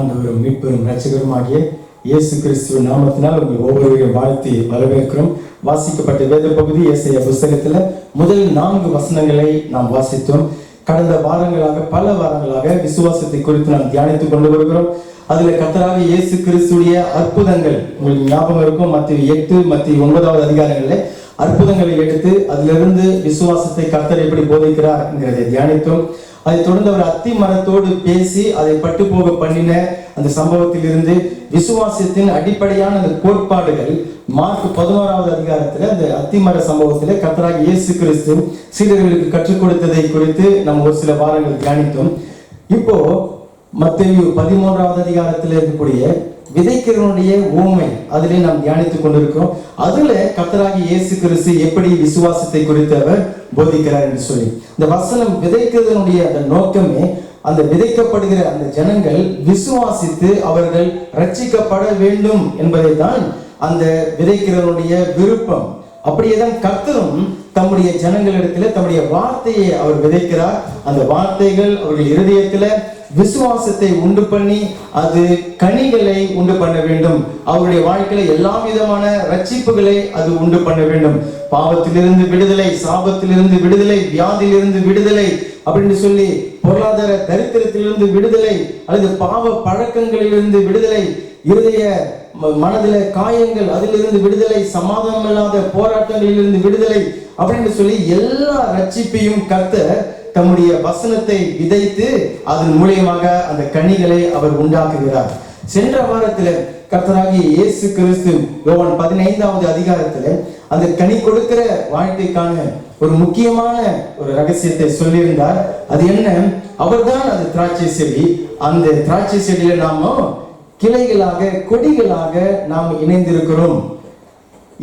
ஆண்டவரும் மீட்பெரும் இரட்சகருமாகிய இயேசு கிறிஸ்துவின் நாமத்தினால் உங்கள் ஒவ்வொருவரையும் வாழ்த்தி வரவேற்கிறோம். வாசிக்கப்பட்ட வேத பகுதி ஏசாயா புஸ்தகத்தில் முதல் 4 வசனங்களை நாம் வாசித்தோம். கடந்த வாரங்களாக பல வாரங்களாக விசுவாசத்தை குறித்து நாம் தியானித்துக் கொண்டு வருகிறோம். அதுல கர்த்தராகிய இயேசு கிறிஸ்துடைய அற்புதங்கள் உங்களுக்கு ஞாபகம் இருக்கும். மத்திய 8 மத்திய 9வது அதிகாரங்களில் அற்புதங்களை எடுத்து அதிலிருந்து விசுவாசத்தை கர்த்தர் எப்படி போதிக்கிறார் என்கிறதை தியானித்தோம். அதை தொடர்ந்து அவர் அத்தி மரத்தோடு பேசி அதை பட்டு போக பண்ணின அந்த சம்பவத்தில் இருந்து விசுவாசத்தின் அடிப்படையான அந்த கோட்பாடுகள் மார்க் 11வது அதிகாரத்தில் அந்த அத்திமர சம்பவத்தில் கர்த்தராகிய இயேசு கிறிஸ்து சீடர்களுக்கு கற்றுக் கொடுத்ததை குறித்து நம்ம ஒரு சில வாரங்கள் தியானித்தோம். இப்போ மத்தேயு 13வது அதிகாரத்தில் இருக்கக்கூடிய விதைக்கிறவனுடைய ஊமை அதிலே நாம் தியானித்துக் கொண்டிருக்கிறோம். அதுல கர்த்தராகிய இயேசு கிறிஸ்து எப்படி விசுவாசத்தை குறித்து அவர் போதிக்கிறார் என்று சொல்லி இந்த வசனம் விதைக்கிறதனுடைய அந்த நோக்கமே அந்த விதைக்கப்படுகிற அந்த ஜனங்கள் விசுவாசித்து அவர்கள் ரட்சிக்கப்பட வேண்டும் என்பதை தான் அந்த விதைக்கிறவனுடைய விருப்பம். அப்படியேதான் கர்த்தரும் தம்முடைய ஜனங்களிடத்துல தம்முடைய வார்த்தையை அவர் விதைக்கிறார். அந்த வார்த்தைகள் அவர்கள் இருதயத்துல விசுவாசத்தை உண்டு பண்ணி அது கனிகளை உண்டு பண்ண வேண்டும். அவருடைய வாழ்க்கையில எல்லா விதமான ரட்சிப்புகளை அது உண்டு பண்ண வேண்டும். பாவத்திலிருந்து விடுதலை, சாபத்திலிருந்து விடுதலை, வியாதியிலிருந்து விடுதலை அப்படின்னு சொல்லி பொருளாதார தரித்திரத்திலிருந்து விடுதலை, அல்லது பாவ பழக்கங்களிலிருந்து விடுதலை, இருதய மனதில காயங்கள் அதிலிருந்து விடுதலை, சமாதானம் இல்லாத போராட்டங்களிலிருந்து விடுதலை அப்படின்னு சொல்லி எல்லா ரட்சிப்பையும் கர்த்தர் தம்முடைய வசனத்தை விதைத்து அதன் மூலியமாக அந்த கனிகளை அவர் உண்டாக்குகிறார். சென்ற வாரத்தில் கர்த்தராகிய இயேசு கிறிஸ்து யோவான் 15வது அதிகாரத்தில் அந்த கனி கொடுக்கிற வாழ்க்கைக்கான ஒரு முக்கியமான ஒரு ரகசியத்தை சொல்லியிருந்தார். அது என்ன? அவர்தான் அந்த திராட்சை செடி. அந்த திராட்சை செடியில நாம கிளைகளாக கொடிகளாக நாம் இணைந்திருக்கிறோம்.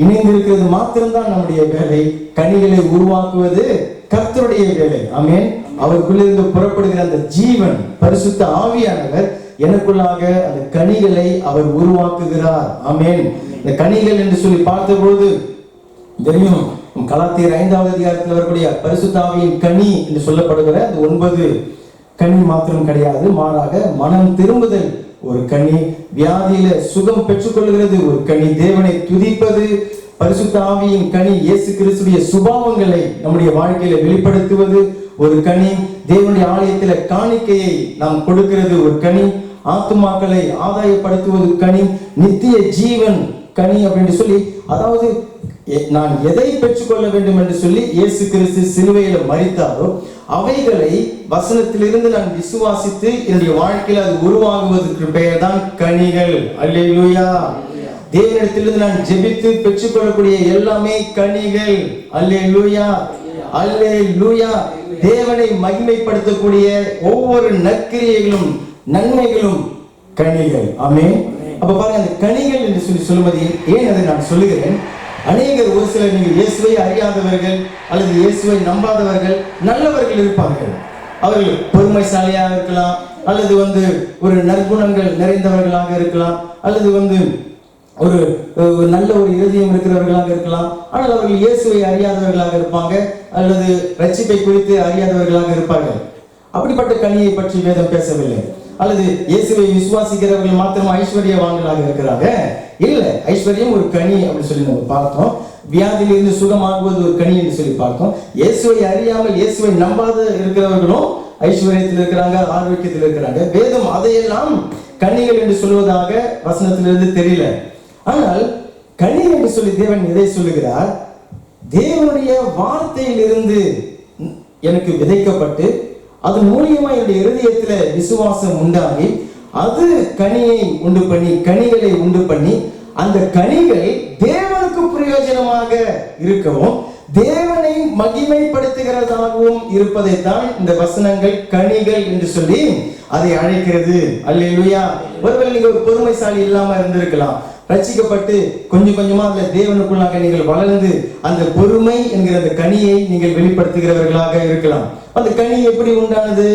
இணைந்திருக்கிறது மாத்திரம்தான் நம்முடைய வேலை. கனிகளை உருவாக்குவது கர்த்தருடைய வேலை. ஆமென். அவருக்குள்ளிருந்து புறப்படுகிற அந்த ஜீவன் பரிசுத்த ஆவியானவர் எனக்குள்ளாக அந்த கனிகளை அவர் உருவாக்குகிறார். ஆமென். இந்த கனிகள் என்று சொல்லி பார்த்தபோது தெரியும், கலாத்தியர் 5வது அதிகாரத்தில் வரக்கூடிய பரிசுத்த ஆவியின் கனி என்று சொல்லப்படுகிற அந்த 9 கனி மாத்திரம் கிடையாது. மாறாக மனம் திரும்புதல் ஒரு கனி, வியாதியில சுகம் பெற்றுக்கொள்கிறது ஒரு கனி, தேவனை துதிப்பது பரிசுத்த ஆவியின் கனி, இயேசு கிறிஸ்துடைய சுபாவங்களை நம்முடைய வாழ்க்கையில வெளிப்படுத்துவது ஒரு கனி, தேவனுடைய ஆலயத்தில காணிக்கையை நாம் கொடுக்கிறது ஒரு கனி, ஆத்துமாக்களை ஆதாயப்படுத்துவது கனி, நித்திய ஜீவன் கனி அப்படின்னு சொல்லி, அதாவது நான் எதை பெற்றுக்கொள்ள வேண்டும் என்று சொல்லி இயேசு கிறிஸ்து சிலுவையில மரித்தாரோ அவைகளை வசனத்திலிருந்து நான் விசுவாசித்து என்னுடைய வாழ்க்கையில் அது உருவாகுவதற்கு பெயர் தான் கனிகள். அல்லேலூயா. தேவனிடத்திலிருந்து நான் ஜெபித்து பெற்றுக்கொள்ளக்கூடிய எல்லாமே கனிகள். அல்லேலூயா, அல்லேலூயா. தேவனை மகிமைப்படுத்தக்கூடிய ஒவ்வொரு நற்கிரியைகளும் நன்மைகளும் கனிகள். ஆமென். அப்ப பாருங்க, அந்த கனிகள் என்று சொல்லி சொல்லுவது ஏன் அதை நான் சொல்லுகிறேன். அநேகர், ஒரு சிலர் நீங்கள் இயேசுவை அறியாதவர்கள் அல்லது இயேசுவை நம்பாதவர்கள் நல்லவர்கள் இருப்பார்கள். அவர்கள் பொறுமைசாலியாக இருக்கலாம், அல்லது ஒரு நற்குணங்கள் நிறைந்தவர்களாக இருக்கலாம், அல்லது ஒரு நல்ல ஒரு இருதயம் இருக்கிறவர்களாக இருக்கலாம். ஆனால் அவர்கள் இயேசுவை அறியாதவர்களாக இருப்பாங்க, அல்லது ரட்சிப்பை குறித்து அறியாதவர்களாக இருப்பார்கள். அப்படிப்பட்ட கனியை பற்றி வேதம் பேசவில்லை. அல்லது இயேசுவை விசுவாசிக்கிறவர்கள் மாத்திரம் ஐஸ்வர்யவான்களாக இருக்கிறாங்க. இல்ல, ஐஸ்வர்யம் ஒரு கனி அப்படின்னு சொல்லி நம்ம பார்த்தோம். வியாதியிலிருந்து சுகமாகுவது ஒரு கனி என்று சொல்லி பார்த்தோம். இயேசுவை அறியாமல் இயேசுவை நம்பாத இருக்கிறவர்களும் ஐஸ்வர்யத்தில் இருக்கிறாங்க, ஆரோக்கியத்தில் இருக்கிறாங்க. வேதம் அதையெல்லாம் கனிகள் என்று சொல்வதாக வசனத்திலிருந்து தெரியல. ஆனால் கனி என்று சொல்லி தேவன் எதை சொல்லுகிறார்? தேவனுடைய வார்த்தையிலிருந்து எனக்கு விதைக்கப்பட்டு அதன் மூலியமா என்னுடைய இருதயத்துல விசுவாசம் உண்டாகி அது கனியை உண்டு பண்ணி கனிகளை உண்டு பண்ணி அந்த கனிகள் தேவனுக்கு பிரயோஜனமாக இருக்கவும் தேவனை மகிமைப்படுத்துகிறதாகவும் இருப்பதைத்தான் இந்த வசனங்கள் கனிகள் என்று சொல்லி அதை அழைக்கிறது. அல்லேலூயா. ஒருவேளை நீங்க ஒரு பொறுமைசாலி இல்லாம இருந்திருக்கலாம். ரட்சிக்கப்பட்டு கொஞ்சம் கொஞ்சமா அதுல தேவனுக்குள்ளாக நீங்கள் வளர்ந்து அந்த பொறுமை என்கிற அந்த கனியை நீங்கள் வெளிப்படுத்துகிறவர்களாக இருக்கலாம். அந்த கனி எப்படி உண்டானது?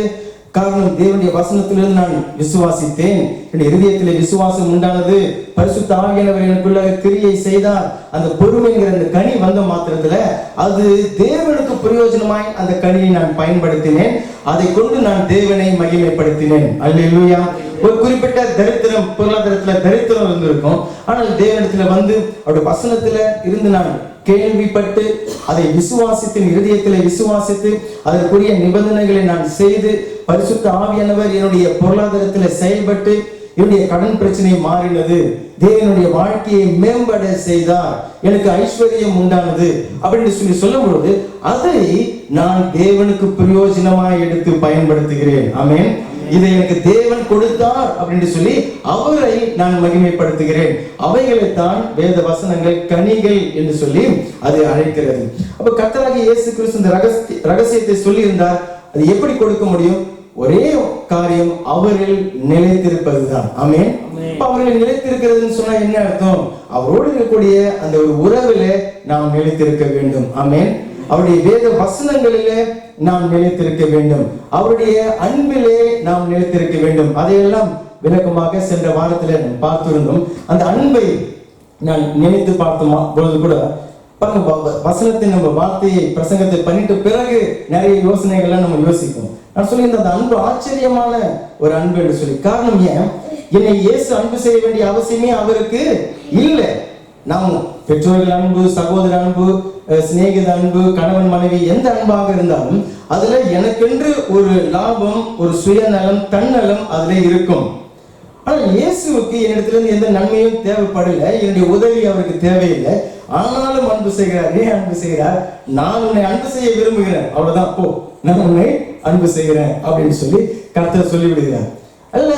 காரணம், தேவனுடைய வசனத்திலிருந்து நான் விசுவாசித்தேன், என்னுடைய இதயத்திலே விசுவாசம் உண்டானது, பரிசுத்த ஆவியானவர் எனக்குள்ள கிரியை செய்தார். அந்த பொறுமை என்கிற அந்த கனி வந்த மாத்திரத்துல அது தேவனுக்கு பிரயோஜனமாய் அந்த கனியை நான் பயன்படுத்தினேன். அதை கொண்டு நான் தேவனை மகிமைப்படுத்தினேன். அல்லேலூயா. ஒரு குறிப்பிட்ட தரித்திரம், பொருளாதாரத்துல தரித்திரம் இருந்திருக்கும். ஆனால் தேவனிடத்துல வந்து அவருடைய வசனத்துல இருந்து நான் கேள்விப்பட்டு அதை விசுவாசித்து, இருதயத்திலே விசுவாசித்து அதற்குரிய நிபந்தனைகளை நான் செய்து, பரிசுத்த ஆவியானவர் என்னுடைய பொருளாதாரத்துல செயல்பட்டு என்னுடைய கடன் பிரச்சனை மாறினது, தேவனுடைய வாழ்க்கையை மேம்பட செய்தார், எனக்கு ஐஸ்வர்யம் உண்டானது அப்படின்னு சொல்லி சொல்லும் பொழுது அதை நான் தேவனுக்கு பிரயோஜனமாய் எடுத்து பயன்படுத்துகிறேன். ஆமென். இதை எனக்கு தேவன் கொடுத்தார் அப்படின்னு சொல்லி அவரை நான் மகிமைப்படுத்துகிறேன். அவைகளைத்தான் வேத வசனங்கள் கனிகள் என்று சொல்லி அது அழைக்கிறது. அப்ப கர்த்தராகிய இயேசு கிறிஸ்து இந்த ரகசியத்தை சொல்லி இருந்தார். அது எப்படி கொடுக்க முடியும்? ஒரே காரியம், அவரில் நிலைத்திருப்பதுதான். ஆமென். அவர்கள் நிலைத்திருக்கிறதுன்னு சொன்னா என்ன அர்த்தம்? அவரோடு இருக்கக்கூடிய அந்த ஒரு உறவில நாம் நிலைத்திருக்க வேண்டும். ஆமென். அவருடைய வேத வசனங்களிலே நாம் நிலைத்திருக்க வேண்டும். அவருடைய அன்பிலே நாம் நிலைத்திருக்க வேண்டும். அதையெல்லாம் விளக்கமாக சென்ற வாரத்தில் நாம் பார்த்திருந்தோம். அந்த அன்பை நான் நினைத்து பார்த்த பொழுது கூட பாருங்க, வசனத்தை நம்ம வார்த்தையை பிரசங்கத்தை பண்ணிட்டு பிறகு நிறைய யோசனைகள்லாம் நம்ம யோசிப்போம். நான் சொல்லி அந்த அன்பு ஆச்சரியமான ஒரு அன்பு என்று சொல்லி. காரணம் ஏன்? என்னை இயேசு அன்பு செய்ய வேண்டிய அவசியமே அவருக்கு இல்லை. நாம் பெற்றோர்கள் அன்பு, சகோதர அன்பு, சிநேகித அன்பு, கணவன் மனைவி, எந்த அன்பாக இருந்தாலும் அதுல எனக்கென்று ஒரு லாபம், ஒரு சுயநலம், தன்னலம் அதுல இருக்கும். ஆனால் இயேசுவுக்கு என்னிடத்துல இருந்து எந்த நன்மையும் தேவைப்படலை, என்னுடைய உதவி அவருக்கு தேவையில்லை. ஆனாலும் அன்பு செய்கிறார். ஏன் அன்பு செய்கிறார்? நான் உன்னை அன்பு செய்ய விரும்புகிறேன், அவ்வளவுதான், போ, நான் உன்னை அன்பு செய்கிறேன் அப்படின்னு சொல்லி கர்த்தர் சொல்லி விடுகிறார். அல்ல,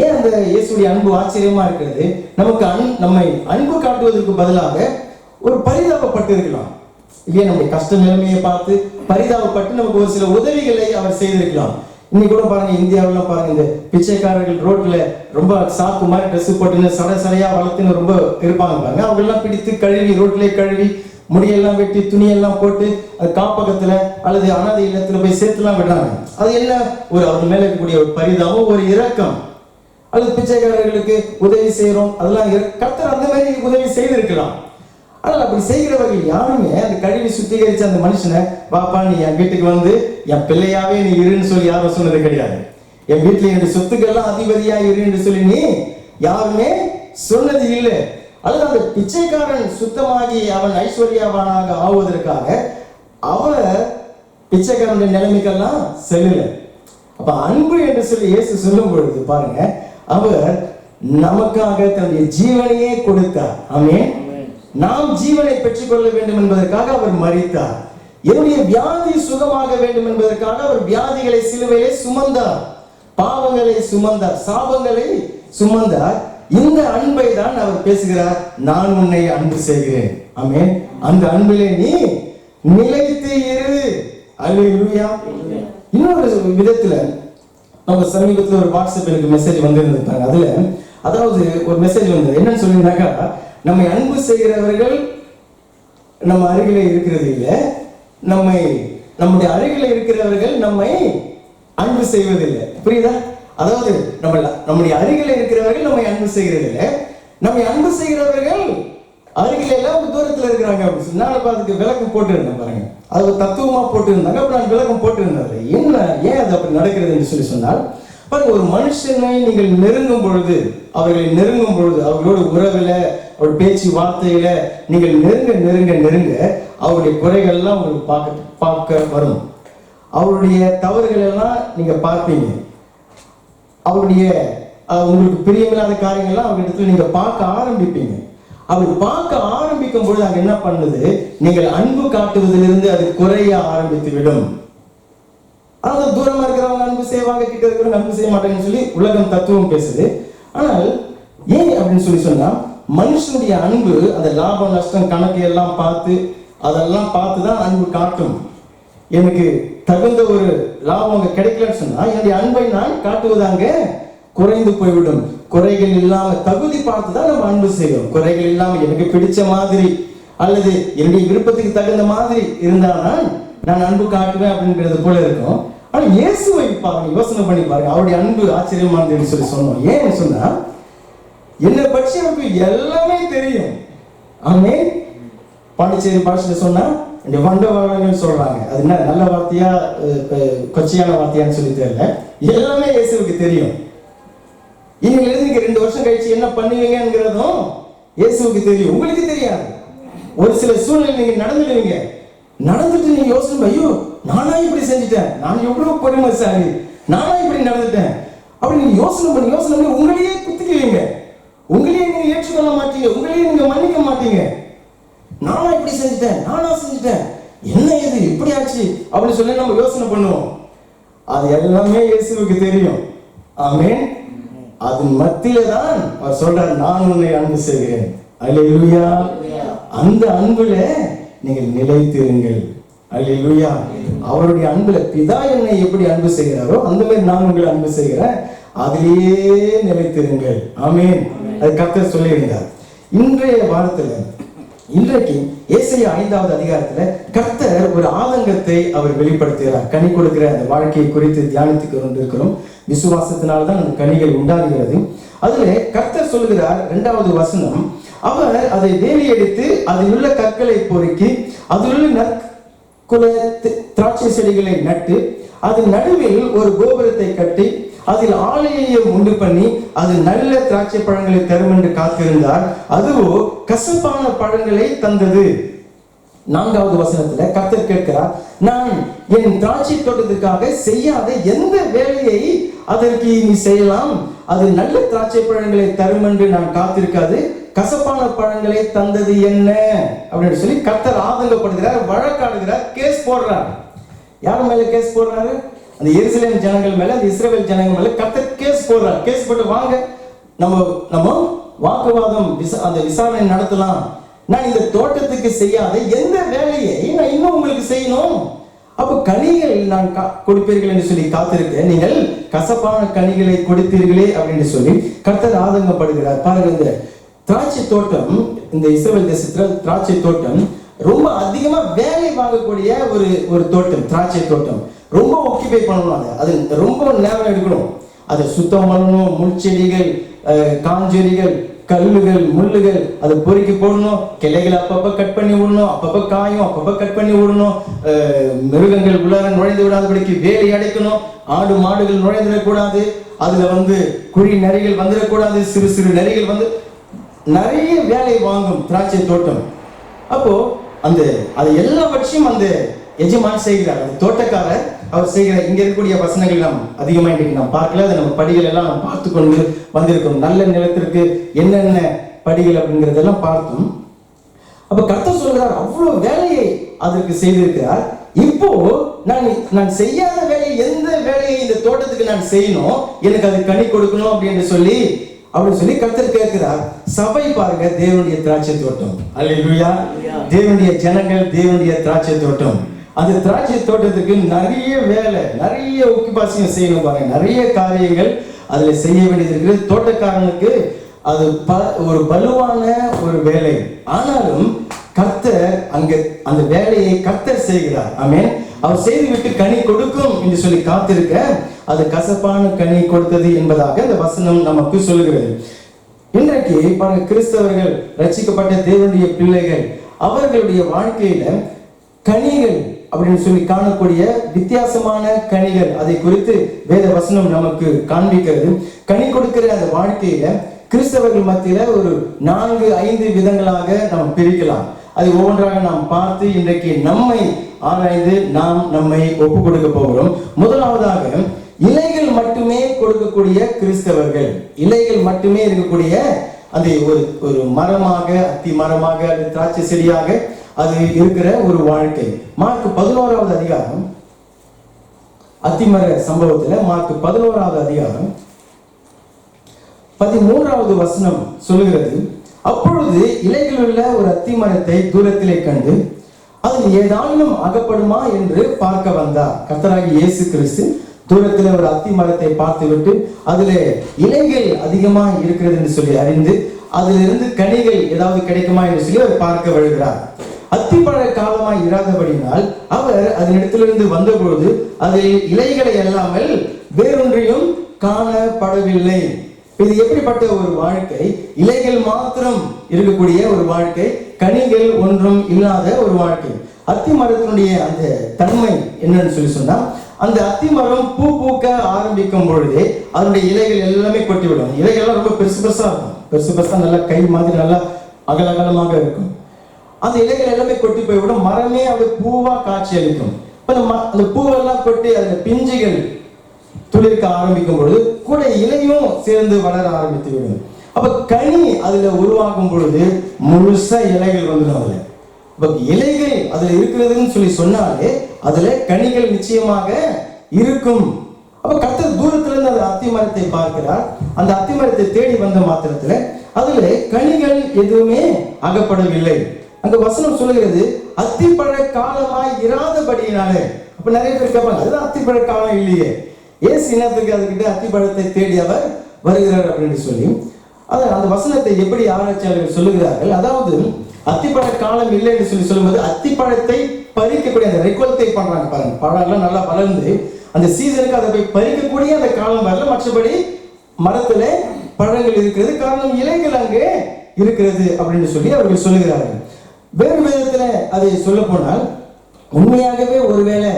ஏன் அந்த இயேசுடைய அன்பு ஆச்சரியமா இருக்கிறது? நமக்கு நம்மை அன்பு காட்டுவதற்கு பதிலாக ஒரு பரிதாபப்பட்டு இருக்கலாம் இல்லையா? நம்முடைய கஷ்ட நிலைமையை பார்த்து பரிதாபப்பட்டு நமக்கு ஒரு சில உதவிகளை அவர் செய்திருக்கலாம். இன்னைக்கு கூட பாருங்க, இந்தியாவிலாம் பாருங்க, இந்த பிச்சைக்காரர்கள் ரோட்ல ரொம்ப சாக்கு மாதிரி ட்ரெஸ் போட்டுன்னு சடையா வளர்த்துன்னு ரொம்ப இருப்பாங்க பாருங்க. அவங்க எல்லாம் பிடித்து கழுவி, ரோட்லயே கழுவி, முடியெல்லாம் வெட்டி, துணியெல்லாம் போட்டு அது காப்பகத்துல அல்லது அனாதை இல்லத்துல போய் சேர்த்துலாம் விடுறாங்க. அது என்ன? ஒரு அவர் மேல இருக்கக்கூடிய ஒரு பரிதாபம், ஒரு இரக்கம். அல்லது பிச்சைக்காரர்களுக்கு உதவி செய்யறோம், அதெல்லாம் கர்த்தர் அந்த மாதிரி உதவி செய்திருக்கலாம். ஆனால் அப்படி செய்கிறவர்கள் யாருமே அந்த கழுவி சுத்திகரிச்சு அந்த மனுஷனை, பாப்பா நீ என் வீட்டுக்கு வந்து என் பிள்ளையாவே நீ இருன்னு சொல்லி யாரும் சொன்னது கிடையாது. என் வீட்டுல என்னுடைய சொத்துக்கெல்லாம் அதிபதியா இருன்னு சொல்லி நீ யாருமே சொன்னது இல்லை. அல்லது அந்த பிச்சைக்காரன் சுத்தமாகி அவன் ஐஸ்வர்யவானாக ஆவதற்காக அவர் பிச்சைக்காரனுடைய நிலைமைக்கெல்லாம் செல்லல. அப்ப அன்பு என்று சொல்லி இயேசு சொல்லும் பொழுது பாருங்க, அவர் நமக்காக தன்னுடைய ஜீவனையே கொடுத்தார். ஆமென். நாம் ஜீவனை பெற்றுக் கொள்ள வேண்டும் என்பதற்காக அவர் மரித்தார். என்னுடைய வியாதி சுகமாக வேண்டும் என்பதற்காக அவர் வியாதிகளை சிலுவையிலே சுமந்தார், பாவங்களை சுமந்தார், சாபங்களை சுமந்தார். இந்த அன்பை தான் அவர் பேசுகிறார், நான் உன்னை அன்பு செய்கிறேன். ஆமென். அந்த அன்பிலே நீ நிலைத்து இரு. அல்லேலூயா. இன்னொரு விதத்துல நம்ம சமீபத்தில் ஒரு வாட்ஸ்அப் எனக்கு மெசேஜ் வந்திருந்தாங்க. அதுல அதாவது ஒரு மெசேஜ் வந்தது. என்னன்னு சொல்லியிருந்தாக்கா, நம்மை அன்பு செய்கிறவர்கள் நம்ம அருகில இருக்கிறது இல்லை, நம்முடைய அருகில இருக்கிறவர்கள் நம்மை அன்பு செய்வதில்லை. புரியுதா? அதாவது நம்முடைய அருகில இருக்கிறவர்கள் நம்மை அன்பு செய்கிறது இல்லை, நம்மை அன்பு செய்கிறவர்கள் அருகில எல்லாம் தூரத்துல இருக்கிறாங்க. நான் அதுக்கு விளக்கம் போட்டு இருந்தேன் பாருங்க, அது ஒரு தத்துவமா போட்டு இருந்தாங்க. அப்ப நான் விளக்கம் போட்டு இருந்தேன். என்ன, ஏன் அது அப்படி நடக்கிறது என்று சொல்லி சொன்னால், பாருங்க, ஒரு மனுஷனை நீங்கள் நெருங்கும் பொழுது, அவர்களை நெருங்கும் பொழுது, அவர்களோட உறவுல, அவர் பேச்சு வார்த்தையில நீங்கள் நெருங்க நெருங்க நெருங்க அவருடைய குறைகள் எல்லாம் உங்களுக்கு பார்க்க வரும். அவருடைய தவறுகள் எல்லாம் நீங்க பார்ப்பீங்க. அவருடைய உங்களுக்கு பிரியமில்லாத காரியங்கள்லாம் அவங்க இடத்துல நீங்க பார்க்க ஆரம்பிப்பீங்க. அப்படி பார்க்க ஆரம்பிக்கும் பொழுது அங்க என்ன பண்ணுது? நீங்கள் அன்பு காட்டுவதிலிருந்து அது குறைய ஆரம்பித்து விடும். அதாவது தூரமா இருக்கிறவங்க அன்பு செய்வாங்க, கிட்ட இருக்கிறவங்க அன்பு செய்ய மாட்டாங்கன்னு சொல்லி உலகம் தத்துவம் பேசுது. ஆனால் ஏன் அப்படின்னு சொல்லி சொன்னா, மனுஷனுடைய அன்பு அந்த லாபம் நஷ்டம் கணக்கு எல்லாம் பார்த்து அதெல்லாம் பார்த்துதான் அன்பு காட்டும். எனக்கு தகுந்த ஒரு லாபம் அங்க கிடைக்கலன்னு சொன்னா என்னுடைய அன்பை நான் காட்டுவதாங்க குறைந்து போய்விடும். குறைகள் இல்லாம தகுதி பார்த்துதான் நம்ம அன்பு செய்வோம். குறைகள் இல்லாம எனக்கு பிடிச்ச மாதிரி அல்லது என்னுடைய விருப்பத்துக்கு தகுந்த மாதிரி இருந்தால்தான் நான் அன்பு காட்டுவேன் அப்படின்றது போல இருக்கும். ஆனா இயேசுவை பாருங்க, யோசனை பண்ணி பாருங்க, அவருடைய அன்பு ஆச்சரியமானதுன்னு சொல்லி சொன்னோம். ஏன்னு சொன்னா, என்னை பற்றி அவருக்கு எல்லாமே தெரியும். ஆமே. பாண்டிச்சேரி பாஷையில சொன்னா இந்த வண்டவாளங்கள் சொல்றாங்க. அது என்ன நல்ல வார்த்தையா கொச்சையான வார்த்தையான்னு சொல்லி தெரியல, எல்லாமே இயேசுவுக்கு தெரியும். இன்னிலிருந்து நீங்க 2 வருஷம் கழிச்சு என்ன பண்ணுவீங்கிறதும் இயேசுவுக்கு தெரியும், உங்களுக்கு தெரியாது. ஒரு சில சூழ்நிலை நீங்க நடந்துட்டு நீங்க யோசனை, ஐயோ நானா இப்படி செஞ்சுட்டேன், நான் எவ்வளவு பொறுமைசாலி, நானா இப்படி நடந்துட்டேன் அப்படி நீங்க யோசனை பண்ணி உங்களையே குத்திக்குவீங்க, உங்களையே நீங்க ஏற்றுக்கொள்ள மாட்டீங்க, உங்களையே நீங்க மன்னிக்க மாட்டீங்க. நானா இப்படி செஞ்சுட்டேன், என்ன இது இப்படி ஆச்சு அப்படின்னு சொல்லி நம்ம யோசனை பண்ணுவோம். அது எல்லாமே இயேசுவுக்கு தெரியும். ஆமென். அதன் மத்தியில தான் அவர் சொல்றார், நான் உன்னை அன்பு செய்கிறேன். அல்லேலூயா. அந்த அன்புல நீங்கள் நிலைத்திருங்கள். அல்லேலூயா. அவருடைய அன்புல பிதா என்னை எப்படி அன்பு செய்கிறாரோ அந்த மாதிரி நான் உங்களை அன்பு செய்கிறேன், அதிலேயே நிலைத்திருங்கள். ஆமென். அது கர்த்தர் சொல்லியிருந்தார். இன்றைய வாரத்துல இன்றைக்கு ஏசாயா 5வது அதிகாரத்துல கர்த்தர் ஒரு ஆதங்கத்தை அவர் வெளிப்படுத்துகிறார். கனி கொடுக்கிற அந்த வாழ்க்கையை குறித்து தியானித்துக் கொண்டிருக்கிறோம். விசுவாசத்தினால்தான் அந்த கனிகள் உண்டாகிறது. அதுல கர்த்தர் சொல்லுகிறார், 2வது வசனம், அவர் அதை வேலி எடுத்து அதில் உள்ள கற்களை பொறுக்கி அதில் உள்ள நற்குல திராட்சை செடிகளை நட்டு அதன் நடுவில் ஒரு கோபுரத்தை கட்டி அதில் ஆலையை உண்டு பண்ணி அது நல்ல திராட்சை பழங்களை தரும் என்று காத்திருந்தார். அதுவோ கசப்பான பழங்களை தந்தது. 4வது வசனத்துல கர்த்தர் கேட்கிறார், நான் என் திராட்சை தோட்டத்துக்காக செய்யாத எந்த வேலையை அதற்கு நீ செய்யலாம்? அது நல்ல திராட்சை பழங்களை தரும் என்று நான் காத்திருக்காது, கசப்பான பழங்களை தந்தது என்ன அப்படின்னு சொல்லி கர்த்தர் ஆதங்கப்படுகிறார், வழக்காடுகிறார், கேஸ் போடுறார். யார் மேல கேஸ் போடுறாரு? அந்த எருசலேம் ஜனங்கள் மேல, அந்த இஸ்ரவேல் ஜனங்கள் மேல கர்த்தர் கேஸ் போடுறார். கேஸ் போட்டு வாங்க, நம்ம வாக்குவாதம் அந்த விசாரணை நடத்தலாம். நான் இந்த தோட்டத்துக்கு செய்யாத எந்த வேலையை நான் இன்னும் உங்களுக்கு செய்யணும்? அப்போ கனிகள் நான் கொடுப்பீர்கள் என்று சொல்லி காத்திருக்க நீங்கள் கசப்பான கனிகளை கொடுத்தீர்களே அப்படின்னு சொல்லி கர்த்தர் ஆதங்கப்படுகிறார். பாருங்க, இந்த திராட்சை தோட்டம், இந்த இஸ்ரவேல் தேசத்துல திராட்சை தோட்டம் ரொம்ப அதிகமா வேலை வாங்கக்கூடிய ஒரு தோட்டம். திராட்சை தோட்டம் ரொம்ப ஆக்கிபை பண்ணணும், அது ரொம்ப நேரம் எடுக்கணும், அதை சுத்தம் பண்ணணும். முள்செடிகள், காஞ்செடிகள், கல்லுகள், முள்ளுகள் அதை பொறுக்கி போடணும், கிளைகள் அப்பப்ப கட் பண்ணி விடணும், அப்பப்ப காயும் அப்பப்ப கட் பண்ணி விடணும், மிருகங்கள் உள்ளார நுழைந்து விடாதபடிக்கு வேலி அடைக்கணும், ஆடு மாடுகள் நுழைந்துடக்கூடாது, அதுல குழி நரிகள் வந்துடக்கூடாது, சிறு சிறு நரிகள் நிறைய வேலை வாங்கும் திராட்சை தோட்டம். அப்போ அது எல்லாவற்றையும் அந்த எஜமான் செய்கிறார், அந்த தோட்டக்காரர் அவர் செய்கிற. இங்க இருக்கக்கூடிய வசனங்கள் நாம் அதிகமா இன்றைக்கு நாம் பார்க்கல, அதை நம்ம படிகள் எல்லாம் நாம் பார்த்து கொண்டு வந்திருக்கோம். நல்ல நிலத்திற்கு என்னென்ன படிகள் அப்படிங்கிறதெல்லாம் பார்த்தோம். அப்ப கர்த்தர் சொல்கிறார், அவ்வளவு வேலையை அதற்கு செய்திருக்கிறார். இப்போ நான் செய்யாத வேலையை, எந்த வேலையை இந்த தோட்டத்துக்கு நான் செய்யணும், எனக்கு அது கனி கொடுக்கணும் அப்படின்னு சொல்லி கர்த்தர் கேட்கிறார். சபை பாருங்க, தேவனுடைய திராட்சை தோட்டம். அல்லேலூயா. தேவனுடைய ஜனங்கள், தேவனுடைய திராட்சை தோட்டம். அந்த திராட்சை தோட்டத்துக்கு நிறைய வேலை, நிறைய ஒக்கிபாசியம் செய்யணும் பாருங்க, நிறைய காரியங்கள் அதுல செய்ய வேண்டியது இருக்குது. தோட்டக்காரனுக்கு அது ஒரு பலுவான ஒரு வேலை. ஆனாலும் கர்த்தர் அங்க அந்த வேலையை கர்த்தர் செய்கிறார். ஆமென். அவர் செய்துவிட்டு கனி கொடுக்கும் என்று சொல்லி காத்திருக்க, அது கசப்பான கனி கொடுத்தது என்பதாக இந்த வசனம் நமக்கு சொல்லுகிறது. இன்றைக்கு பல கிறிஸ்தவர்கள், ரட்சிக்கப்பட்ட தேவனுடைய பிள்ளைகள், அவர்களுடைய வாழ்க்கையில கனிகள் அப்படின்னு சொல்லி காணக்கூடிய வித்தியாசமான கனிகள், அதை குறித்து வேத வசனம் நமக்கு காண்பிக்கிறது. கனி கொடுக்கிற அந்த வாழ்க்கையில கிறிஸ்தவர்கள் மத்தியில ஒரு 4-5 விதங்களாக நாம் பிரிக்கலாம். அதை ஒவ்வொன்றாக நாம் பார்த்து இன்றைக்கு நம்மை ஆராய்ந்து நாம் நம்மை ஒப்பு கொடுக்க போகிறோம். முதலாவதாக, இலைகள் மட்டுமே கொடுக்கக்கூடிய கிறிஸ்தவர்கள், இலைகள் மட்டுமே இருக்கக்கூடிய அந்த ஒரு மரமாக, அத்தி மரமாக அல்லது திராட்சை செடியாக அது இருக்கிற ஒரு வாழ்க்கை. மார்க் 11வது அதிகாரம், அத்திமர சம்பவத்துல மார்க் 11வது அதிகாரம் 13வது வசனம் சொல்லுகிறது, அப்பொழுது இலைகள் உள்ள ஒரு அத்தி மரத்தை தூரத்திலே கண்டு அதில் ஏதானும் அகப்படுமா என்று பார்க்க வந்தார். கர்த்தராகிய இயேசு கிறிஸ்து தூரத்தில் ஒரு அத்தி மரத்தை பார்த்துவிட்டு அதுல இலைகள் அதிகமா இருக்கிறது என்று சொல்லி அறிந்து அதிலிருந்து கனிகள் ஏதாவது கிடைக்குமா என்று சொல்லி அவர் பார்க்க வருகிறார். அத்திப்பழ காலமாய் இராதபடினால் அவர் அதனிடத்திலிருந்து வந்தபொழுது அதில் இலைகளை அல்லாமல் வேறொன்றையும் காணப்படவில்லை. இது எப்படிப்பட்ட ஒரு வாழ்க்கை? இலைகள் மாத்திரம் இருக்கக்கூடிய ஒரு வாழ்க்கை, கனிகள் ஒன்றும் இல்லாத ஒரு வாழ்க்கை. அத்தி மரத்தினுடைய அந்த தன்மை என்னன்னு சொல்லி சொன்னா, அந்த அத்தி மரம் பூ பூக்க ஆரம்பிக்கும் பொழுதே அதனுடைய இலைகள் எல்லாமே கொட்டிவிடும். இலைகள்லாம் ரொம்ப பெருசு பெருசா இருக்கும், பெருசு பெருசா நல்லா கை மாதிரி நல்லா அகலமாக இருக்கும். அந்த இலைகள் எல்லாமே கொட்டி போய்விடும். மரமே அது பூவா காட்சி அளிக்கும். அந்த பூவெல்லாம் கொட்டி அதுல பிஞ்சுகள் துளிர்க்க ஆரம்பிக்கும் பொழுது கூட இலையும் சேர்ந்து வளர ஆரம்பித்து விடும். அப்ப கனி அதுல உருவாகும் பொழுது முழுசா இலைகள் வந்துடும். அதுல இப்ப இலைகள் அதுல இருக்கிறதுன்னு சொல்லி சொன்னாலே அதுல கனிகள் நிச்சயமாக இருக்கும். அப்ப கர்த்தர் தூரத்துல இருந்து அந்த அத்தி மரத்தை பார்க்கிறார். அந்த அத்தி மரத்தை தேடி வந்த மாத்திரத்துல அதுல கனிகள் எதுவுமே அகப்படவில்லை. அந்த வசனம் சொல்லுகிறது அத்திப்பழ காலமாய் இராதபடியினாலே. அப்ப நிறைய பேர் கேட்பாங்க, அதுதான் அத்திப்பழ காலம் இல்லையே, ஏன் சின்னத்துக்கு அதுக்கிட்ட அத்திப்பழத்தை தேடி அவர் வருகிறார் அப்படின்னு சொல்லி அந்த வசனத்தை எப்படி ஆராய்ச்சியாளர்கள் சொல்லுகிறார்கள். அதாவது அத்திப்பழ காலம் இல்லை என்று சொல்லி சொல்லும்போது அத்திப்பழத்தை பறிக்கக்கூடிய அந்த ரெக்வல்த்தை பண்றாங்க பாருங்க. பழம் எல்லாம் நல்லா வளர்ந்து அந்த சீசனுக்கு அதை போய் பறிக்கக்கூடிய அந்த காலம் வரல. மற்றபடி மரத்துல பழங்கள் இருக்கிறது, காரணம் இலைகள் அங்கே இருக்கிறது அப்படின்னு சொல்லி அவர்கள் சொல்லுகிறார்கள். வேறு விதத்துல அதை சொல்ல போனால் உண்மையாகவே ஒருவேளை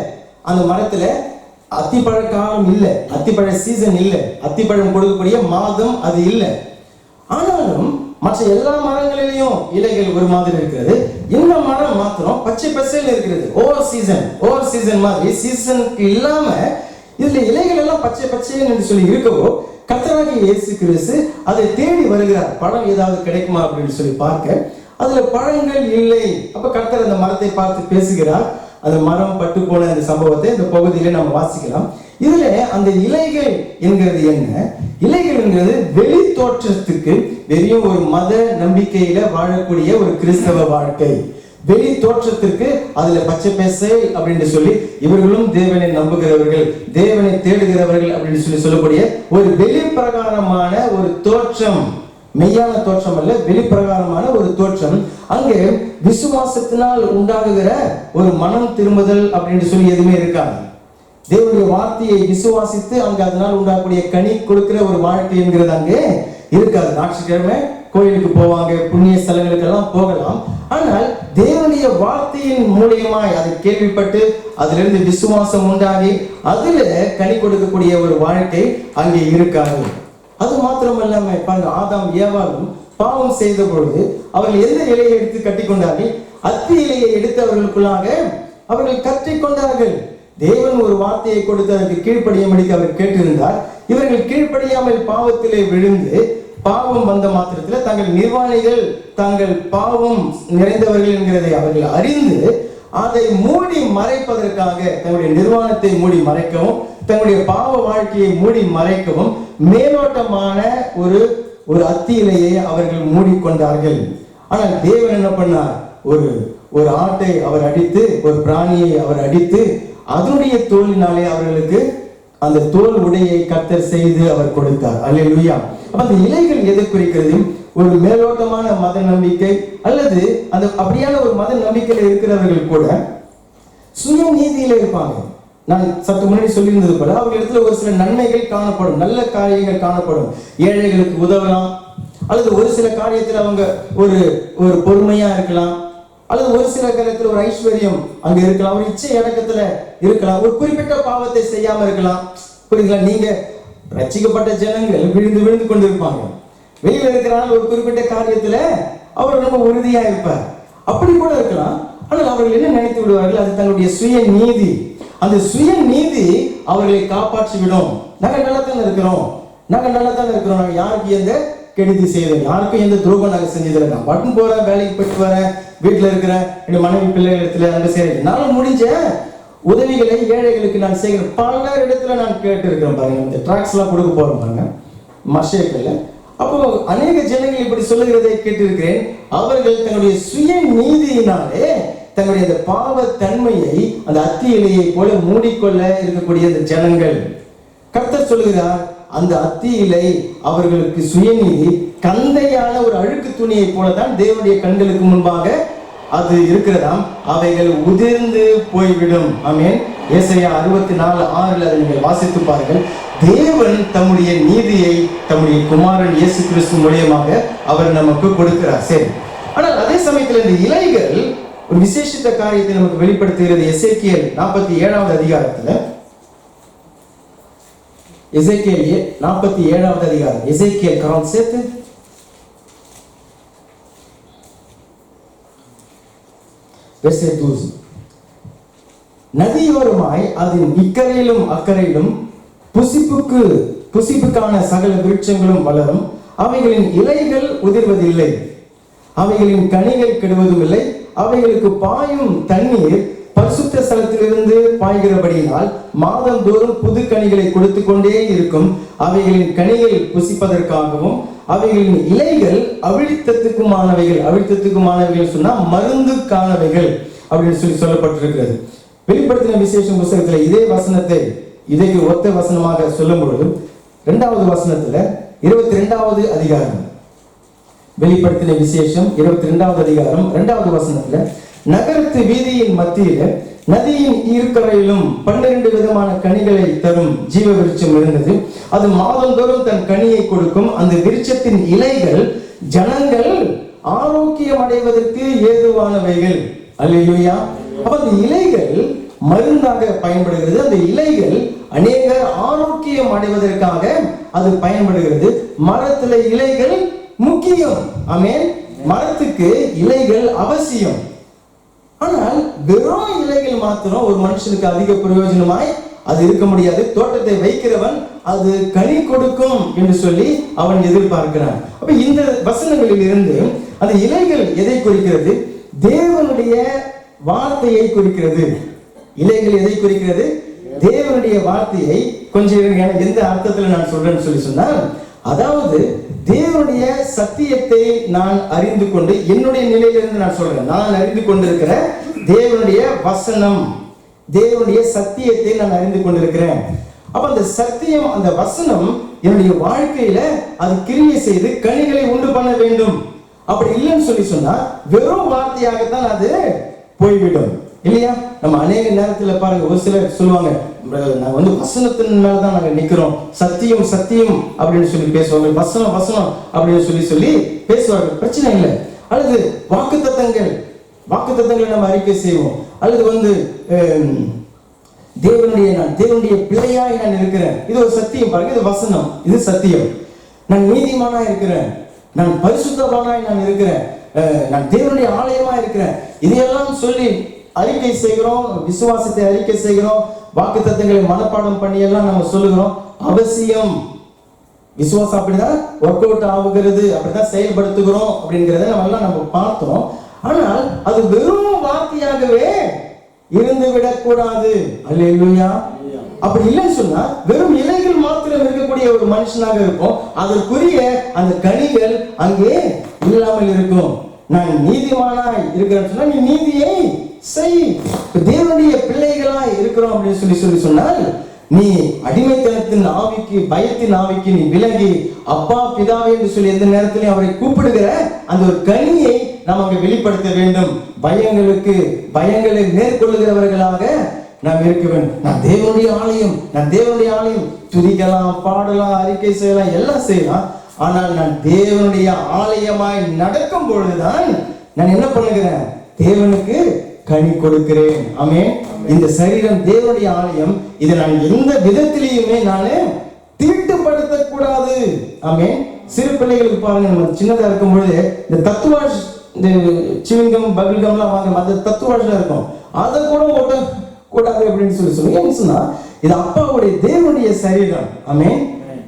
அந்த மரத்துல அத்திப்பழ காலம் இல்லை, அத்திப்பழ சீசன் இல்லை, அத்திப்பழம் கொடுக்கக்கூடிய மாதம் அது இல்லை. ஆனாலும் மற்ற எல்லா மரங்களிலையும் இலைகள் ஒரு மாதிரி இருக்கிறது. இந்த மரம் மாத்திரம் பச்சை பசையில் இருக்கிறது. ஓவர் சீசன் மாதிரி சீசனுக்கு இல்லாம இதுல இலைகள் எல்லாம் பச்சை பச்சைன்னு என்று சொல்லி இருக்கவோ கர்த்தராகிய இயேசு கிறிஸ்து அதை தேடி வருகிறார். பழம் ஏதாவது கிடைக்குமா அப்படின்னு சொல்லி பார்க்க அதுல பழங்கள் இல்லை. அப்ப கர்த்தர் அந்த மரத்தை பார்த்து பேசுகிறார். அந்த மரம் பட்டு போன அந்த சம்பவத்தை இந்த பகுதியில நம்ம வாசிக்கலாம். இதுல அந்த இலைகள் என்கிறது என்ன? இலைகள் என்கிறது வெளி தோற்றத்துக்கு வெறும் ஒரு மத நம்பிக்கையில வாழக்கூடிய ஒரு கிறிஸ்தவ வாழ்க்கை. வெளி தோற்றத்திற்கு அதுல பச்சை பேசை அப்படின்னு சொல்லி இவர்களும் தேவனை நம்புகிறவர்கள், தேவனை தேடுகிறவர்கள் அப்படின்னு சொல்லி சொல்லக்கூடிய ஒரு வெளி பிரகாரமான ஒரு தோற்றம், மெய்யான தோற்றம் அல்ல, வெளிப்பிரகாரமான ஒரு தோற்றம். அங்கே விசுவாசத்தினால் உண்டாகுகிற ஒரு மனம் திரும்புதல் அப்படின்னு சொல்லி எதுவுமே இருக்காது. தேவனுடைய வார்த்தையை விசுவாசித்து அங்க அதனால் உண்டாகக்கூடிய கனி கொடுக்கிற ஒரு வாழ்க்கை என்கிறது அங்கே இருக்காது. ஞாயிற்றுக்கிழமை கோயிலுக்கு போவாங்க, புண்ணிய ஸ்தலங்களுக்கு எல்லாம் போகலாம். ஆனால் தேவனுடைய வார்த்தையின் மூலியமாய் அதை கேள்விப்பட்டு அதிலிருந்து விசுவாசம் உண்டாகி அதுல கனி கொடுக்கக்கூடிய ஒரு வாழ்க்கை அங்கே இருக்காது. அது மாத்திரம் இல்லாம பாருங்க, ஆதாம் ஏவாளும் பாவம் செய்த பொழுது அவர்கள் எந்த இலையை எடுத்து கட்டி கொண்டார்கள்? அத்தி இலையை எடுத்து அவர்களுக்குள்ளாக அவர்கள் கற்றிக்கொண்டார்கள். தேவன் ஒரு வார்த்தையை கொடுத்து அதற்கு கீழ்ப்படியும்படிக்கு அவர் கேட்டிருந்தார். இவர்கள் கீழ்ப்படியாமல் பாவத்திலே விழுந்து பாவம் வந்த மாத்திரத்தில் தங்கள் நிர்வாணிகள், தாங்கள் பாவம் நிறைந்தவர்கள் என்கிறதை அவர்கள் அறிந்து அதை மூடி மறைப்பதற்காக தங்களுடைய நிர்வாணத்தை மூடி மறைக்கவும் தங்களுடைய பாவ வாழ்க்கையை மூடி மறைக்கவும் மேலோட்டமான ஒரு அத்தி இலையை அவர்கள் மூடிக்கொண்டார்கள். ஆனால் தேவன் என்ன பண்ணார்? ஒரு ஆட்டை அவர் அடித்து, ஒரு பிராணியை அவர் அடித்து அதனுடைய தோலினாலே அவர்களுக்கு அந்த தோல் உடையை கர்த்தர் செய்து அவர் கொடுத்தார். அல்லேலூயா. அப்ப அந்த இலைகள் எதை குறிக்கிறது? ஒரு மேலோட்டமான மத நம்பிக்கை அல்லது அந்த அப்படியான ஒரு மத நம்பிக்கையில இருக்கிறவர்கள் கூட சுய நீதியில இருப்பாங்க. நான் சற்று முன்னாடி சொல்லியிருந்தது போல அவங்க இடத்துல ஒரு சில நன்மைகள் காணப்படும், நல்ல காரியங்கள் காணப்படும். ஏழைகளுக்கு உதவலாம், அல்லது ஒரு சில காரியத்தில் அவங்க ஒரு பொறுமையா இருக்கலாம், அல்லது ஒரு சில காரியத்தில் ஒரு ஐஸ்வர்யம் அங்க இருக்கலாம், ஒரு இச்சை அடக்கத்துல இருக்கலாம், ஒரு குறிப்பிட்ட பாவத்தை செய்யாம இருக்கலாம். புரியுதுங்களா? நீங்க ரட்சிக்கப்பட்ட ஜனங்கள் விழுந்து கொண்டிருப்பாங்க. வெளியில இருக்கிறாங்க ஒரு குறிப்பிட்ட காரியத்துல அவர் ரொம்ப உறுதியா இருப்பார். அப்படி கூட இருக்கலாம். ஆனால் அவர்கள் என்ன நினைத்து விடுவார்கள்? அது தங்களுடைய சுய நீதி. அந்த சுய நீதி அவர்களை காப்பாற்றி விடும். நாங்க நல்லா தானே இருக்கிறோம், நாங்க யாருக்கு எந்த கெடுதி செய்யறோம், யாருக்கும் எந்த துரோகம் நாங்க செஞ்சதில்லை. நான் பட்டன் போறேன், வேலைக்கு போயிட்டு வரேன், வீட்டுல இருக்கிறேன், என்னுடைய மனைவி பிள்ளைகள் இடத்துல அங்க செய்யறேன். என்னால முடிஞ்ச உதவிகளை ஏழைகளுக்கு நான் செய்கிறேன். பல இடத்துல நான் கேட்டு இருக்கிறேன் பாருங்க. இந்த டிராக்ஸ் எல்லாம் கொடுக்க போறோம் பாருங்க மஷேக்கல்ல. அப்போ அநேக ஜனங்கள் இப்படி சொல்லுகிறதை கேட்டிருக்கிறேன். அவர்கள் தங்களுடைய சுய நீதியினாலே தங்களுடைய அந்த பாவ தன்மையை அந்த அத்தி இலையை போல மூடிக்கொள்ள இருக்கக்கூடிய அந்த ஜனங்கள். கர்த்தர் சொல்லுகிறார், அந்த அத்தி இலை அவர்களுக்கு சுயநீதி கந்தையான ஒரு அழுக்கு துணியை போலதான் தேவனுடைய கண்களுக்கு முன்பாக அது இருக்கிறதாம். அவைகள் உதிர்ந்து போய்விடும். ஆமென். ஏசாயா 64:6 அதை நீங்கள் வாசித்து பாருங்கள். தேவன் தம்முடைய நீதியை தம்முடைய குமாரன் இயேசு கிறிஸ்து மூலமாக அவர் நமக்கு கொடுக்கிறார். சரி, ஆனால் அதே சமயத்தில் இந்த இலைகள் ஒரு விசேஷித்த காரியத்தை நமக்கு வெளிப்படுத்துகிறது. எசேக்கியேல் 47வது அதிகாரத்துல எசேக்கியேல் 47வது அதிகாரம். எசேக்கியேல் 47 verset 12. நதியோரமாய் அதன் இக்கரையிலும் அக்கறையிலும் புசிப்புக்கான சகல விருட்சங்களும் வளரும். அவைகளின் இலைகள் உதிர்வதில்லை, அவைகளின் கனிகள் கெடுவதும் இல்லை. அவைகளுக்கு பாயும் தண்ணீர் பரிசுத்த ஸ்தலத்திலிருந்து பாய்கிறபடியினால் மாதந்தோறும் புது கனிகளை கொடுத்து கொண்டே இருக்கும். அவைகளின் கனிகள் புசிப்பதற்காகவும் அவைகளின் இலைகள் அவிழ்த்தத்துக்குமானவைகள் சொன்னா மருந்துக்கானவைகள் அப்படின்னு சொல்லப்பட்டிருக்கிறது. வெளிப்படுத்தின விசேஷம் புத்தகத்தில் இதே வசனத்தை இதற்கு ஒத்த வசனமாக சொல்லும் பொழுது 2வது வசனத்துல 22வது அதிகாரம், வெளிப்படுத்தின விசேஷம் 22வது அதிகாரம் 2வது வசனத்துல, நகரத்து வீதியின் மத்தியில நதியின் ஈர்க்கரையிலும் 12 விதமான கனிகளை தரும் ஜீவ விருட்சம் இருந்தது. அது மாதந்தோறும் தன் கனியை கொடுக்கும். அந்த விருட்சத்தின் இலைகள் ஜனங்கள் ஆரோக்கியம் அடைவதற்கு ஏதுவானவைகள். அல்லேலூயா. அப்ப அந்த இலைகள் மருந்தாக பயன்படுகிறது. அந்த இலைகள் அநேக ஆரோக்கியம் அடைவதற்காக அது பயன்படுகிறது. மரத்துல இலைகள் முக்கியம். ஆமென். மரத்துக்கு இலைகள் அவசியம். ஆனால் வெறும் இலைகள் மாத்திரம் ஒரு மனுஷனுக்கு அதிக பிரயோஜனமாய் அது இருக்க முடியாது. தோட்டத்தை வைக்கிறவன் அது கனி கொடுக்கும் என்று சொல்லி அவன் எதிர்பார்க்கிறான். அப்ப இந்த வசனங்களில் இருந்து அந்த இலைகள் எதை குறிக்கிறது? தேவனுடைய வார்த்தையை குறிக்கிறது. இலைகள் எதை குறிக்கிறது? தேவனுடைய வார்த்தையை. கொஞ்சம் எந்த அர்த்தத்துல நான் சொல்றேன்னு சொல்லி சொன்னால், அதாவது தேவனுடைய சத்தியத்தை நான் அறிந்து கொண்டு, என்னுடைய நிலையிலிருந்து நான் சொல்றேன், நான் அறிந்து கொண்டிருக்கிற தேவனுடைய வசனம், தேவனுடைய சத்தியத்தை நான் அறிந்து கொண்டிருக்கிறேன். அப்ப அந்த சத்தியம், அந்த வசனம் என்னுடைய வாழ்க்கையில அது கிரியை செய்து கனிகளை உண்டு பண்ண வேண்டும். அப்படி இல்லைன்னு சொல்லி சொன்னா வெறும் வார்த்தையாகத்தான் அது போய்விடும், இல்லையா? நம்ம அநேக நேரத்துல பாருங்க, ஒரு சிலர் சொல்லுவாங்க, நாங்க வசனத்தின் மேலதான் நாங்க நிக்கிறோம், சத்தியம் சத்தியம் அப்படின்னு சொல்லி பேசுவாங்க, வசனம் வசனம் அப்படின்னு சொல்லி பேசுவார்கள். பிரச்சனை இல்லை. அல்லது வாக்குத்தத்தங்களை நம்ம அறிக்கை செய்வோம். அல்லது தேவனுடைய பிள்ளையாய் நான் இருக்கிறேன், இது ஒரு சத்தியம். பாருங்க, இது வசனம், இது சத்தியம். நான் நீதிமானா இருக்கிறேன், நான் பரிசுத்தவானாய் நான் இருக்கிறேன், நான் தேவனுடைய ஆலயமா இருக்கிறேன். இதையெல்லாம் சொல்லி அறிக்கை செய்கிறோம், விசுவாசத்தை அறிக்கை செய்கிறோம், வாக்குத்தத்தங்களை மனப்பாடம் பண்ணி எல்லாம் நம்ம சொல்லுகிறோம். அவசியம். விசுவாசம் அப்படிதான் ஒர்க் அவுட் ஆகுகிறது, அப்படிதான் செயல்படுத்துகிறோம் அப்படிங்கிறத நம்ம பார்த்தோம். ஆனால் அது வெறும் வார்த்தையாகவே இருந்து விடக்கூடாது. அல்லேலூயா. அப்படி இல்லைன்னு சொன்னா வெறும் இலைகள் மாத்திரம் இருக்கக்கூடிய ஒரு மனுஷனாக இருக்கும். அதற்குரிய அந்த கனிகள் அங்கே இல்லாமல் இருக்கும். நான் நீதிமானாய் இருக்கிறேன்னு சொன்னா நீ நீதியை செய். தேவனுடைய பிள்ளைகளாய் இருக்கிறோம் அப்படின்னு சொல்லி சொன்னால், நீ அடிமைத்தனத்தின் ஆவிக்கு, பயத்தின் ஆவிக்கு நீ விலகி அப்பா பிதாவே என்று சொல்லி எந்த நேரத்திலையும் அவரை கூப்பிடுகிற அந்த ஒரு கனியை நாம் அங்கே வெளிப்படுத்த வேண்டும். பயங்களை மேற்கொள்ளுகிறவர்களாக நாம் இருக்க வேண்டும். நான் தேவனுடைய ஆலயம், துதிக்கலாம், பாடலாம், அறிக்கை செய்யலாம், எல்லாம் செய்யலாம். ஆனால் நான் தேவனுடைய ஆலயமாய் நடக்கும் பொழுதுதான் நான் என்ன பண்ணுகிறேன்? தேவனுக்கு கனி கொடுக்கிறேன். ஆமென். இந்த சரீரம் தேவனுடைய ஆலயம். இதை நான் எந்த விதத்திலையுமே நான் தீட்டுப்படுத்த கூடாது. ஆமென். சிறு பிள்ளைகளுக்கு பாருங்க, நம்ம சின்னதா இருக்கும் பொழுது இந்த தத்துவாஷ், இந்த சிவிங்கம் பபிள்கம்லாம் வாங்க, அந்த தத்துவாஷ்ல இருக்கும், அதை கூட ஓட்ட கூடாது அப்படின்னு சொல்லி ஏன்னு சொன்னா இது அப்பாவுடைய தேவனுடைய சரீரம். ஆமென்.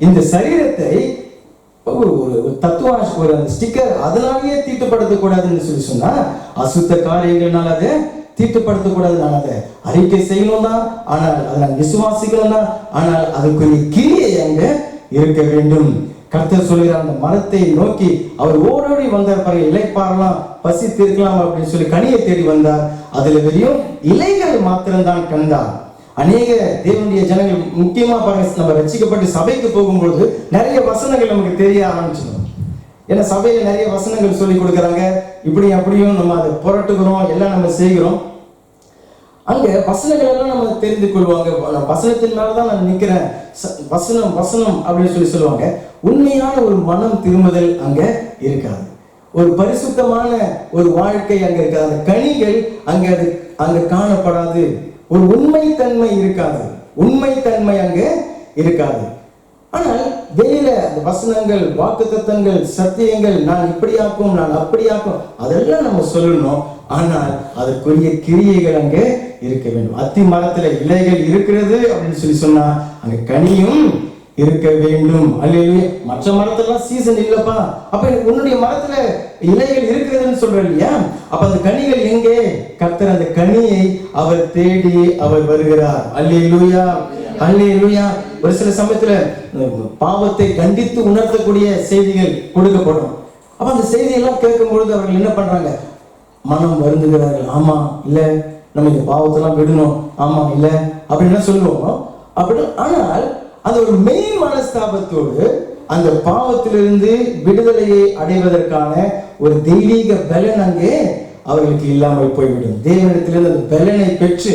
இந்த சரீரத்தை ஒரு தத்துவாஷ், ஒரு அந்த ஸ்டிக்கர், அதனாலேயே தீட்டுப்படுத்தக்கூடாதுன்னு சொல்லி சொன்னா அசுத்த காரியங்கள்னால அதை தீட்டுப்படுத்தக்கூடாது. நான் அதை அறிக்கை செய்யணும் தான், ஆனால் அதை நான் விசுவாசிக்கணும் தான், ஆனால் அதுக்குரிய கிரியை அங்க இருக்க வேண்டும். கர்த்தர் சொல்கிறார், அந்த மரத்தை நோக்கி அவர் ஓடோடி வந்தார். பாருங்க, இலைப்பாறலாம், பசி தீர்க்கலாம் அப்படின்னு சொல்லி கனியை தேடி வந்தார். அதுல வெறும் இலைகள் மாத்திரம்தான் கண்டார். அநேக தேவனுடைய ஜனங்கள், முக்கியமா பாருங்க, நம்ம ரட்சிக்கப்பட்டு சபைக்கு போகும்போது நிறைய வசனங்கள் நமக்கு தெரிய ஆரம்பிச்சிடும். ஏன்னா சபையில நிறைய வசனங்கள் சொல்லி கொடுக்குறாங்க, இப்படி அப்படியும் நம்ம அதை புரட்டுகிறோம், எல்லாம் நம்ம செய்கிறோம். அங்க வசனங்கள் எல்லாம் நம்ம தெரிந்து கொள்வாங்க. வசனத்தின் மேலதான் நான் நிக்கிறேன், வசனம் அப்படின்னு சொல்லுவாங்க. உண்மையான ஒரு மனம் திரும்புதல் அங்க இருக்காது. ஒரு பரிசுத்தமான ஒரு வாழ்க்கை அங்க இருக்காது. அந்த கனிகள் அங்க காணப்படாது. ஒரு உண்மைத்தன்மை இருக்காது. அங்க இருக்காது. ஆனால் வெளியில அந்த வசனங்கள், வாக்குத்தத்தங்கள், சத்தியங்கள், நான் இப்படியாக்கும், நான் அப்படியாக்கும், அதெல்லாம் நம்ம சொல்லணும். ஆனால் அதற்குரிய கிரியைகள் அங்கே இருக்க வேண்டும். அத்தி மரத்துல இலைகள் இருக்கிறது அப்படின்னு சொல்லி சொன்னா அங்க கனியும் இருக்க வேண்டும். அல்லேலூயா. மற்ற மரத்தெல்லாம் சீசன் இல்லப்பா, அப்ப உன்னுடைய மரத்துல இலைகள் இருக்கிறதுன்னு சொல்ற இல்லையா? அப்ப அந்த கனிகள் எங்கே? கர்த்தர் அந்த கனியை அவர் தேடி அவர் வருகிறார். அல்லேலூயா, அல்லேலூயா. ஒரு சில சமயத்துல பாவத்தை கண்டித்து உணர்த்தக்கூடிய செய்திகள் கொடுக்கப்படும். அப்ப அந்த செய்தியெல்லாம் கேட்கும் பொழுது அவர்கள் என்ன பண்றாங்க? மனம் வருந்துகிறார்கள். ஆமா இல்ல, நம்ம இந்த பாவத்தெல்லாம் விடணும், ஆமா இல்ல அப்படின்னு சொல்லுவோம். அப்படி ஆனால் அது ஒரு மெய் மனஸ்தாபத்தோடு அந்த பாவத்திலிருந்து விடுதலையை அடைவதற்கான ஒரு தெய்வீக பலன் அங்கே அவர்களுக்கு இல்லாமல் போய்விடும். தேவனிடத்திலிருந்து அந்த பலனை பெற்று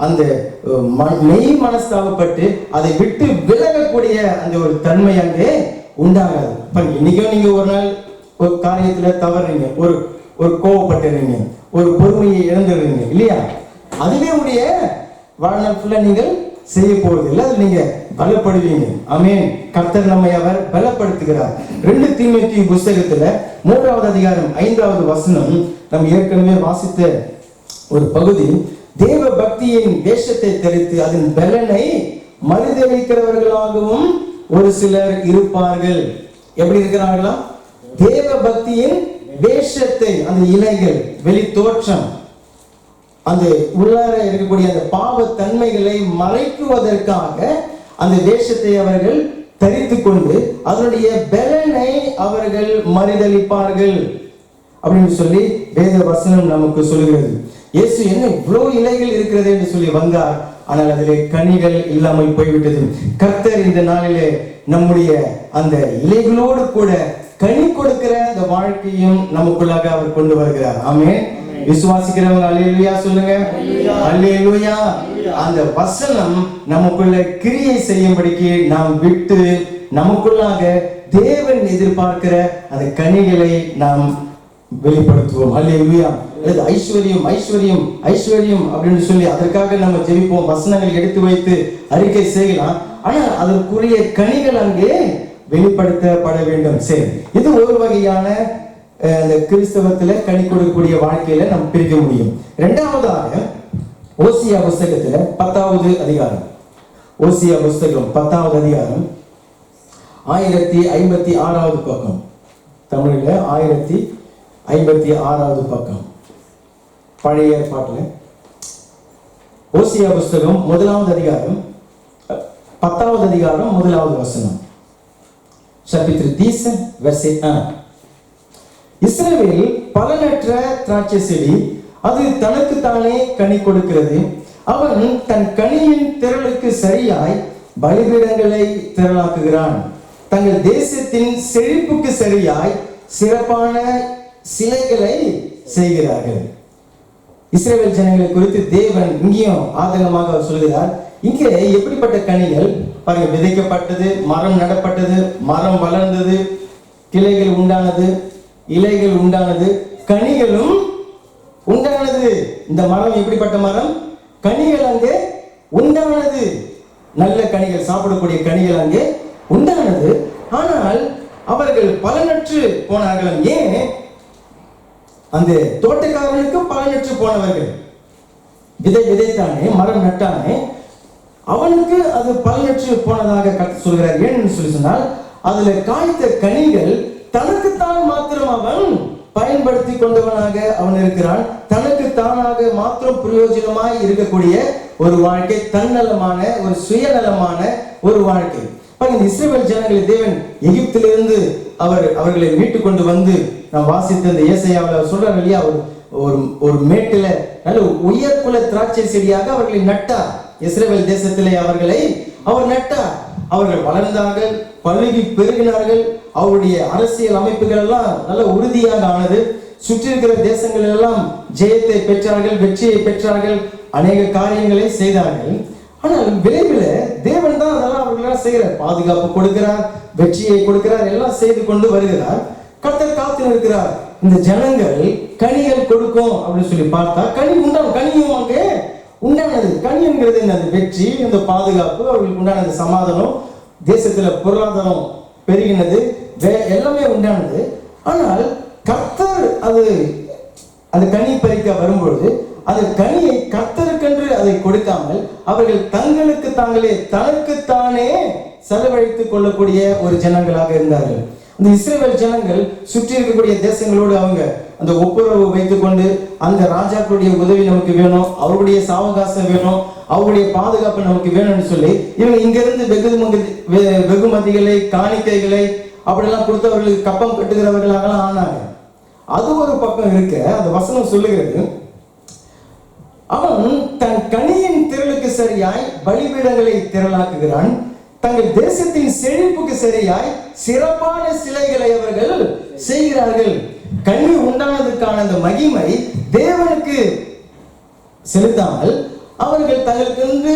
அந்த மெய் மனஸ்தாபப்பட்டு அதை விட்டு விலகக்கூடிய அந்த ஒரு தன்மை அங்கே உண்டாகாது. இன்னைக்கும் நீங்க ஒரு நாள் ஒரு காரியத்துல தவறுறீங்க, ஒரு கோவப்பட்டுறீங்க, ஒரு பொறுமையை இழந்துடுறீங்க இல்லையா? அதுவே உடைய வாழ்நாள் ஃபுல்லா நீங்கள் செய்ய போறது இல்லை, அது நீங்க பலப்படுவீங்க. ஆமென். கர்த்தர் நம்மை அவர் பலப்படுத்துகிறார். 2 தீமோத்தேயு புத்தகத்துல 3வது அதிகாரம் 5வது வசனம் நம்ம ஏற்கனவே வாசித்த ஒரு பகுதி. தேவ பக்தியின் வேஷத்தை தரித்து அதன் பலனை மறுதலிக்கிறவர்களாகவும் ஒரு சிலர் இருப்பார்கள். எப்படி இருக்கிறார்களா? தேவ பக்தியின் வேஷத்தை, அந்த இலைகள், வெளி தோற்றம், அந்த உள்ளார இருக்கக்கூடிய அந்த பாவ தன்மைகளை மறைக்குவதற்காக அந்த வேஷத்தை அவர்கள் தரித்து கொண்டு அதனுடைய பலனை அவர்கள் மறுதலிப்பார்கள் அப்படின்னு சொல்லி வேத வசனம் நமக்கு சொல்கிறது. இயேசு என்ன இவ்வளவு இலைகள் இருக்கிறது என்று சொல்லி வந்தார், ஆனால் அதிலே கனிகள் இல்லாமல் போய்விட்டது. கர்த்தர் இந்த நாளிலே நம்முடைய அந்த இலைகளோடு கூட கனி கொடுக்கிற அந்த வாழ்க்கையும் நமக்குள்ளாக அவர் கொண்டு வருகிறார். ஆமென். விசுவாசிக்கிறவங்க அல்லேலூயா சொல்லுங்க. அல்லேலூயா. அந்த வசனம் நமக்குள்ள கிரியை செய்யும்படிக்கு நாம் விட்டு நமக்குள்ளாக தேவன் எதிர்பார்க்கிற அந்த கனிகளை நாம் வெளிப்படுத்துவோம். அல்லேலூயா. அல்லது ஐஸ்வர்யம் ஐஸ்வர்யம் ஐஸ்வர்யம் அப்படின்னு சொல்லி அதற்காக நம்ம ஜெபிப்போம், வசனங்கள் எடுத்து வைத்து அறிக்கை செய்யலாம். ஆனால் அதற்குரிய கனிகள் அங்கே வெளிப்படுத்தப்பட வேண்டும். சரி, இது ஒரு வகையான அந்த கிறிஸ்தவத்துல கனி கொடுக்கக்கூடிய வாழ்க்கையில நம்ம பிரிக்க முடியும். இரண்டாவதாக ஓசியா புஸ்தகத்துல 10வது அதிகாரம், ஓசியா புஸ்தகம் 10வது அதிகாரம் 1056வது பக்கம், தமிழ்ல 1056வது பக்கம், பழைய ஏற்பாட்டுல ஓசியா புஸ்தகம் 1வது அதிகாரம் 10வது அதிகாரம் 1வது வசனம். chapitre 10 verset 1. இஸ்ரவேல் பலனற்ற திராட்சை செடி, அது தனக்கு தானே கனி கொடுக்கிறது. அவன் தன் கனியின் திரளுக்கு சரியாய் பலிபீடங்களை திரளாக்குகிறான். தங்கள் தேசத்தின் செழிப்புக்கு சரியாய் சிறப்பான சிலைகளை செய்கிறார்கள். இஸ்ரவேல் ஜனங்களை குறித்து தேவன் இங்கேயும் ஆதங்கமாக சொல்கிறார். இங்கே எப்படிப்பட்ட கனிகள் பாருங்க, விதைக்கப்பட்டது, மரம் நடப்பட்டது, மரம் வளர்ந்தது, கிளைகள் உண்டானது, இலைகள் உண்டானது, கனிகளும் உண்டானது. இந்த மரம் எப்படிப்பட்ட மரம்? கனிகள் அங்கே உண்டானது, நல்ல கனிகள், சாப்பிடக்கூடிய கனிகள் அங்கே உண்டானது. ஆனால் அவர்கள் பலனற்று போனார்கள். ஏன்? அந்த தோட்டக்காரனுக்கு பலனற்று போனவர்கள். விதைத்தானே, மரம் நட்டானே, அவனுக்கு அது பலனற்று போனதாக கர்த்தர் சொல்கிறார். ஏன்னு சொல்லி சொன்னால் அதுல காய்த்த கனிகள் தனக்குத்தான் மாத்திரம் அவன் பயன்படுத்தி கொண்டவனாக அவன் இருக்கிறான். தனக்கு தானாக மாத்திரம் பிரயோஜனமாய் இருக்கக்கூடிய ஒரு வாழ்க்கை, தன்னலமான ஒரு சுயநலமான ஒரு வாழ்க்கை. இந்த இஸ்ரவேல் ஜனங்களை தேவன் எகிப்திலிருந்து அவர்களை மீட்டு கொண்டு வந்து நாம் வாசித்த இந்த ஏசாயாவில் சொல்றாங்க இல்லையா, ஒரு மேட்டில நல்ல உயர்குல திராட்சை செடியாக அவர்களை நட்டார். இஸ்ரவேல் தேசத்திலே அவர்களை அவர் நட்டார். அவர்கள் வளர்ந்தார்கள், பழுகி பெருகினார்கள். அவருடைய அரசியல் அமைப்புகள் எல்லாம் நல்ல உறுதியாக ஆனது. சுற்றி இருக்கிற தேசங்கள் எல்லாம் ஜெயத்தை பெற்றார்கள், வெற்றியை பெற்றார்கள், அநேக காரியங்களை செய்தார்கள். ஆனால் விரைவில் தேவன் தான் அதெல்லாம் அவர்களால் செய்கிறார். பாதுகாப்பு கொடுக்கிறார், வெற்றியை கொடுக்கிறார், எல்லாம் செய்து கொண்டு வருகிறார். கர்த்தர் காத்து இருக்கிறார். இந்த ஜனங்கள் கனிகள் கொடுக்கும் அப்படின்னு சொல்லி பார்த்தா கனி உண்டான, கனியும் அங்கே உண்டானது. கனி என்கிறது அந்த வெற்றி, இந்த பாதுகாப்பு, அவர்களுக்கு உண்டான சமாதானம், தேசத்துல பொருளாதாரம் பெருகினது, எல்லாமே உண்டானது. ஆனால் கர்த்தர் அந்த கனி பறிக்க வரும்பொழுது அந்த கனியை கர்த்தருக்கென்று அதை கொடுக்காமல் அவர்கள் தங்களுக்கு தாங்களே தனக்குத்தானே செலவழித்துக் கொள்ளக்கூடிய ஒரு ஜனங்களாக இருந்தார்கள். அந்த இஸ்ரவேல் ஜனங்கள் சுற்றி இருக்கக்கூடிய தேசங்களோடு அவங்க அந்த ஒப்புரவு வைத்துக் கொண்டு, அந்த ராஜாக்களுடைய உதவி நமக்கு வேணும், அவருடைய சாவகாசம் வேணும், அவருடைய பாதுகாப்பு நமக்கு வேணும்னு சொல்லி இவங்க இங்கிருந்து வெகுமதிகளை, காணிக்கைகளை அப்படியெல்லாம் கொடுத்து அவர்களுக்கு கப்பம் கட்டுகிறவர்களாகலாம் ஆனாங்க. அது ஒரு பக்கம் இருக்க, அந்த வசனம் சொல்லுகிறது, அவன் தன் கனியின் திரளுக்கு சரியாய் பலிபீடங்களை திரளாக்குகிறான், தங்கள் தேசத்தின் செழிப்புக்கு சரியாய் சிறப்பான சிலைகளை அவர்கள் செய்கிறார்கள். கனி உண்டானதுக்கான அந்த மகிமை தேவனுக்கு செலுத்தாமல் அவர்கள் தங்களுக்கு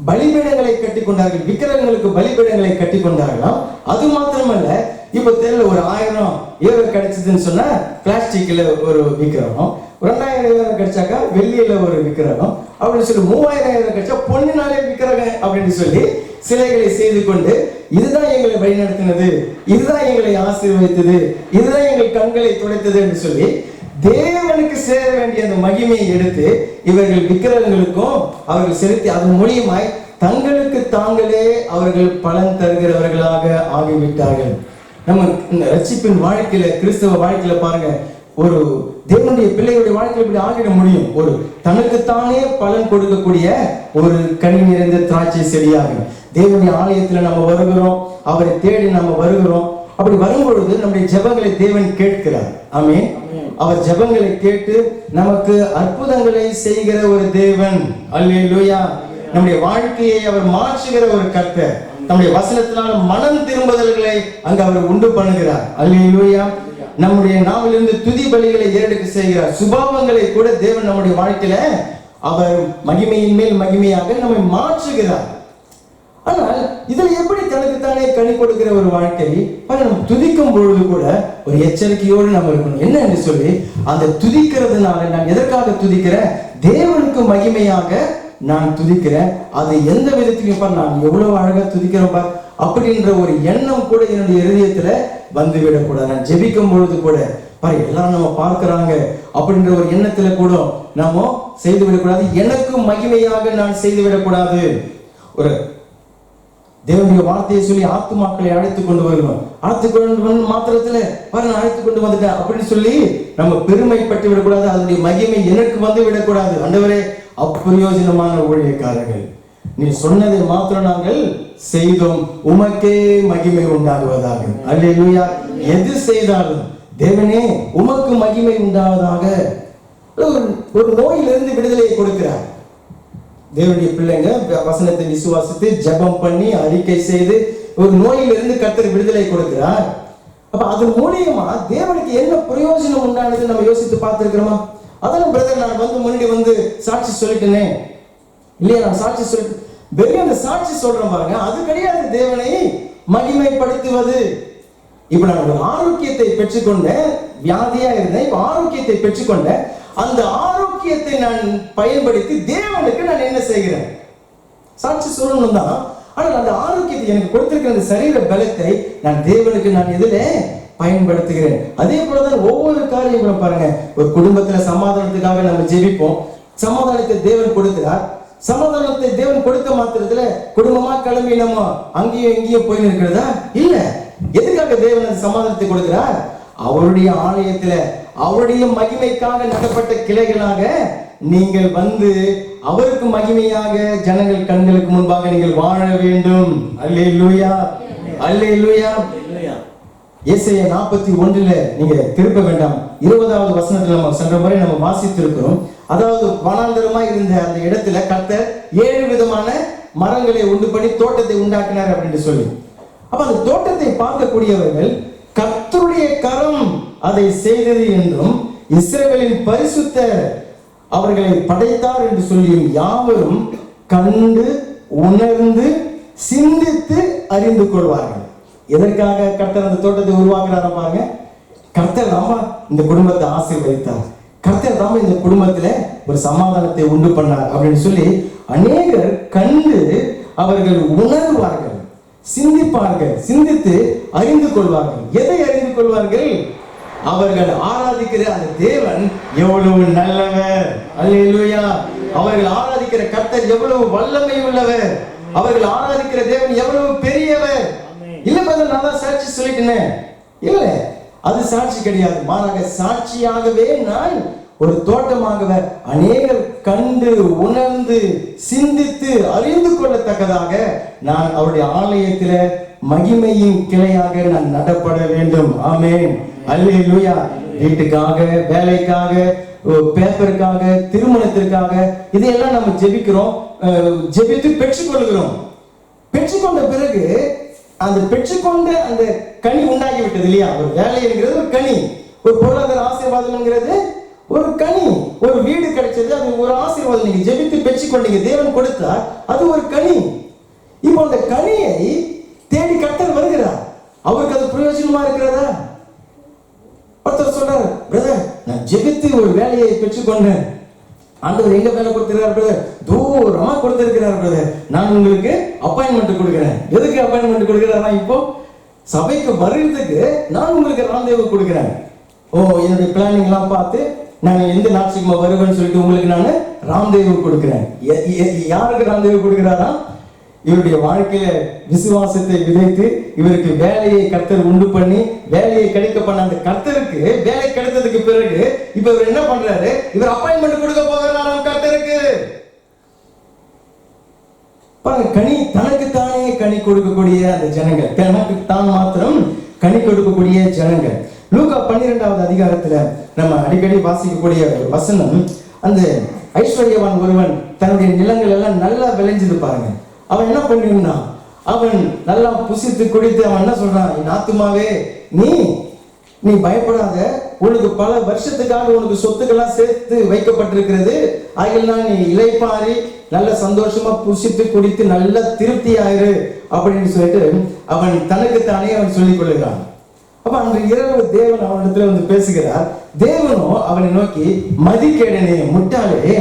பலிபீடங்களை கட்டி கொண்டார்கள், விக்கிரகங்களுக்கு பலிபீடங்களை கட்டி கொண்டார்களாம். அது மாத்திரமல்ல, இப்ப தெரியல ஒரு 1000 கிடைச்சதுன்னு சொன்னா பிளாஸ்டிக்ல ஒரு விக்கிரகம், 2000 கிடைச்சாக்கா வெள்ளியில ஒரு விக்கிரகம் அப்படின்னு சொல்லி 3000 கிடைச்சா பொன்னினாலே விக்கிரகம் அப்படின்னு சொல்லி சிலைகளை செய்து கொண்டு, இதுதான் எங்களை வழிநடத்தினது, இதுதான் எங்களை ஆசீர்வதித்தது, இதுதான் எங்கள் கண்களை துடைத்தது என்று சொல்லி தேவனுக்கு சேர வேண்டிய அந்த மகிமையை எடுத்து இவர்கள் விக்கிரகங்களுக்கும் அவர்கள் செலுத்தி அதன் மூலியமாய் தங்களுக்கு தாங்களே அவர்கள் பலன் தருகிறவர்களாக ஆகிவிட்டார்கள். நம்ம ரட்சிப்பின் வாழ்க்கையில, கிறிஸ்தவ வாழ்க்கையில பாருங்க, ஒரு தேவனுடைய பிள்ளைகளுடைய வாழ்க்கையில் இப்படி ஆகிட முடியும். ஒரு தனக்குத்தானே பலன் கொடுக்கக்கூடிய ஒரு கனி நிறைந்த திராட்சை செடியாக தேவனுடைய ஆலயத்துல நம்ம வருகிறோம், அவரை தேடி நம்ம வருகிறோம். அப்படி வரும்பொழுது நம்முடைய ஜெபங்களை தேவன் கேட்கிறார். ஆமென். அவர் ஜெபங்களை கேட்டு நமக்கு அற்புதங்களை செய்கிற ஒரு தேவன். அல்லேலூயா. நம்முடைய வாழ்க்கையை அவர் மாற்றுகிற ஒரு கர்த்தர். நம்முடைய வசனத்தினால மனம் திரும்புதல்களை அங்கு அவர் உண்டு பண்ணுகிறார். அல்லேலூயா. நம்முடைய நாவிலிருந்து துதி பலிகளை ஏறெடுக்க செய்கிறார். சுபாவங்களை கூட தேவன் நம்முடைய வாழ்க்கையில அவர் மகிமையின் மேல் மகிமையாக நம்மை மாற்றுகிறார். ஆனால் இதுல எப்படி தனக்குத்தானே கனி கொடுக்கிற ஒரு வாழ்க்கை, நம்ம துதிக்கும் பொழுது கூட ஒரு எச்சரிக்கையோடு நம்ம இருக்கணும். என்ன என்று சொல்லி, அந்த துதிக்கிறதுனால நான் எதற்காக துதிக்கிறேன்? தேவனுக்கு மகிமையாக நான் துதிக்கிறேன். அது எந்த விதத்திலையும் நான் எவ்வளவு அழகா துதிக்கிறேன் பார் அப்படின்ற ஒரு எண்ணம் கூட என்னுடைய இருதயத்துல வந்து விடக்கூடாது. நான் ஜெபிக்கும் பொழுது கூட பாரு எல்லாரும் நம்ம பார்க்கிறாங்க அப்படின்ற ஒரு எண்ணத்துல கூட நாம செய்து விடக்கூடாது. எனக்கு மகிமையாக நான் செய்து விடக்கூடாது. ஒரு தேவனுடைய வார்த்தையை சொல்லி ஆத்துமாக்களை அழைத்து கொண்டு வருகிறோம். அழைத்து கொண்டு மாத்திரத்துல பாரு நான் அழைத்து கொண்டு வந்துட்டேன் அப்படின்னு சொல்லி நம்ம பெருமைப்பட்டு விடக்கூடாது. அதனுடைய மகிமை எனக்கு வந்து விடக்கூடாது. ஆண்டவரே, அப்பிரயோஜனமான ஊழியக்காரர்கள், நீ சொன்னதை மாத்திரம் நாங்கள் செய்தோம், உமக்கே மகிமை உண்டாகுவதாக. அல்லேலூயா. எது செய்தாலும் தேவனே உமக்கு மகிமை உண்டாவதாக. ஒரு நோயிலிருந்து விடுதலையை கொடுக்கிறார். தேவனுடைய பிள்ளைங்க வசனத்தை விசுவாசித்து ஜெபம் பண்ணி அறிக்கை செய்து ஒரு நோயிலிருந்து கர்த்தர் விடுதலை கொடுக்கிறார். அப்ப அது மூலியமா தேவனுக்கு என்ன பிரயோஜனம் உண்டானது நம்ம யோசித்து பார்த்திருக்கிறோமா? அதான் பிரதர், நான் முன்னாடி சாட்சி சொல்லிட்டேனே இல்லையா, நான் சாட்சி சொல்லிட்டு வெளியே அந்த சாட்சி சொல்றேன் பாருங்க, அது கிடையாது தேவனை மகிமைப்படுத்துவது. இப்ப நான் ஒரு ஆரோக்கியத்தை பெற்றுக்கொண்டேன், வியாதியா இருந்தேன், இப்ப ஆரோக்கியத்தை பெற்றுக்கொண்டேன். அந்த ஆரோக்கியத்தை நான் பயன்படுத்தி தேவனுக்கு நான் என்ன செய்கிறேன்? சாட்சி சொல்லணும் தான். ஆனால் அந்த ஆரோக்கியத்தை எனக்கு கொடுத்திருக்கிற அந்த சரீர பலத்தை நான் தேவனுக்கு நான் எதில பயன்படுத்துகிறேன். அதே போலதான் ஒவ்வொரு காரியங்களும் பாருங்க, ஒரு குடும்பத்துல சமாதானத்துக்காக நம்ம ஜெபிப்போம், சமாதானத்தை தேவன் கொடுக்கிறார். சமாதானத்தை தேவன் கொடுக்க மாத்திரத்துல குடும்பமா கிளம்பி நம்ம அங்கேயும் இங்கேயும் போய் இருக்கிறதா? இல்ல. எதுக்காக தேவன் அந்த சமாதானத்தை கொடுக்கிறார்? அவருடைய ஆலயத்துல அவருடைய மகிமைக்காக நடப்பட்ட கிளைகளாக நீங்கள் அவருக்கு மகிமையாக ஜனங்கள் கண்களுக்கு முன்பாக நீங்கள் வாழ வேண்டும். அல்லேலூயா, அல்லேலூயா. ஏசாயா 41 நீங்க திருப்ப வேண்டாம், 20வது வசனத்துல நம்ம சென்ற முறை நம்ம வாசித்து இருக்கிறோம். அதாவது வனாந்தரமா இருந்த அந்த இடத்துல கர்த்தர் 7 விதமான மரங்களை உண்டு பண்ணி தோட்டத்தை உண்டாக்கினார் அப்படின்னு சொல்லி. அப்ப அந்த தோட்டத்தை பார்க்கக்கூடியவர்கள் கர்த்தருடைய கரம் அதை செய்தது என்றும் இஸ்ரவேலின் பரிசுத்தர் அவர்களை படைத்தார் என்று சொல்லியும் யாவரும் கண்டு உணர்ந்து சிந்தித்து அறிந்து கொள்வார்கள். எதற்காக கர்த்தர் அந்த தோட்டத்தை உருவாக்குறாரு பாருங்க. கர்த்தர் தாமா இந்த குடும்பத்தை ஆசீர்வதித்தார், கர்த்தர் தாமா இந்த குடும்பத்துல ஒரு சமாதானத்தை உண்டு பண்ணார் அப்படின்னு சொல்லி அநேகர் கண்டு அவர்கள் உணர்வார்கள். சிந்திப்பார்கள், சிந்தித்து அறிந்து கொள்வார்கள். எதை அறிந்து கொள்வார்கள்? அவர்கள் ஆராதிக்கிற அந்த தேவன் எவ்வளவு நல்லவர். அல்லேலூயா. அவர்கள் ஆராதிக்கிற கர்த்தர் எவ்வளவு வல்லமை உள்ளவர், அவர்கள் ஆராதிக்கிற தேவன் எவ்வளவு பெரியவர். இல்ல பதில் நான் தான் சாட்சி சொல்லிட்டேன், இல்ல அது சாட்சி கிடையாது. மாறாக சாட்சியாகவே நான் ஒரு தோட்டமாகவே அநேகர் கண்டு உணர்ந்து சிந்தித்து அறிந்து கொள்ளத்தக்கதாக நான் அவருடைய ஆலயத்தில மகிமையின் கிளையாக நான் நடப்பட வேண்டும். ஆமென். அல்லேலூயா. வீட்டுக்காக, வேலைக்காக, பேப்பருக்காக, திருமணத்திற்காக இதையெல்லாம் நம்ம ஜெபிக்கிறோம், ஜெபித்து பெற்றுக்கொள்கிறோம். பெற்றுக்கொண்ட பிறகு அந்த பெற்றுக்கொண்ட அந்த கனி உண்டாகி விட்டது இல்லையா? ஒரு வேலை என்கிறது ஒரு கனி, ஒரு பொருளாதார ஆசீர்வாதம் என்கிறது ஒரு கனி, ஒரு வீடு கிடைச்சது அது ஒரு ஆசீர்வாதம். நீங்க ஜெபித்து பெற்றுக்கொண்டீங்க, தேவன் கொடுத்தார், அது ஒரு கனி. இப்போ அந்த கனியை தேடி கர்த்தர் வருகிறார், அவருக்கு அது பிரயோஜனமா இருக்கிறதா? ஒருத்தர் சொல்றாரு, பிரதர் நான் ஜெபித்து ஒரு வேலையை பெற்றுக்கொண்டேன், ஆண்டவர் எங்க வேலை கொடுத்திருக்கார் பிரதர்? தூரமா கொடுத்திருக்கிறார் பிரதர், நான் உங்களுக்கு அப்பாயின்மெண்ட் கொடுக்கிறேன். எதுக்கு அப்பாயின்மெண்ட் கொடுக்கிறாரா? இப்போ சபைக்கு வர்றதுக்கு நான் உங்களுக்கு ராந்தேவு கொடுக்கிறேன். என்னுடைய பிளானிங் எல்லாம் பார்த்து நான் எந்த நாட்சிக்குமா வருவேன்னு சொல்லிட்டு உங்களுக்கு நான் ராந்தேவு கொடுக்கிறேன். யாருக்கு ராந்தேவு கொடுக்கிறாரா? இவருடைய வாழ்க்கையில விசுவாசத்தை விதைத்து இவருக்கு வேலையை கர்த்தர் உண்டு பண்ணி வேலையை கிடைக்க பண்ண அந்த கர்த்தருக்கு வேலை கிடைத்ததுக்கு பிறகு இப்ப இவர் என்ன பண்றாரு? இவர் அப்பாயின்மெண்ட் கொடுக்க போகிறாராம் கர்த்தருக்கு. பாருங்க, கனி தனக்குத்தானே கனி கொடுக்கக்கூடிய அந்த ஜனங்கள், தனக்கு தான் மாத்திரம் கனி கொடுக்கக்கூடிய ஜனங்கள். லூக்கா 12வது அதிகாரத்துல நம்ம அடிக்கடி வாசிக்கக்கூடிய ஒரு வசனம், அந்த ஐஸ்வர்யவான் ஒருவன் தன்னுடைய நிலங்கள் எல்லாம் நல்லா விளைஞ்சது பாருங்க. அவன் என்ன பண்ணிருந்தான்? அவன் நல்லா புசித்து குடித்து அவன் என்ன சொல்றான்? என் ஆத்துமாவே நீ பயப்படாத, உனக்கு பல வருஷத்துக்காக உனக்கு சொத்துக்கெல்லாம் சேர்த்து வைக்கப்பட்டிருக்கிறது, ஆகியெல்லாம் நீ இளைப்பாரி நல்ல சந்தோஷமா புசித்து குடித்து நல்ல திருப்தி ஆயிரு அப்படின்னு சொல்லிட்டு அவன் தனக்குத்தானே அவன் சொல்லிக் கொள்ளுகிறான். அப்ப அன்று இரவு தேவன் அவனிடத்துல வந்து பேசுகிறார். தேவனோ அவனை நோக்கி, மதிகேடனே, முட்டாளே,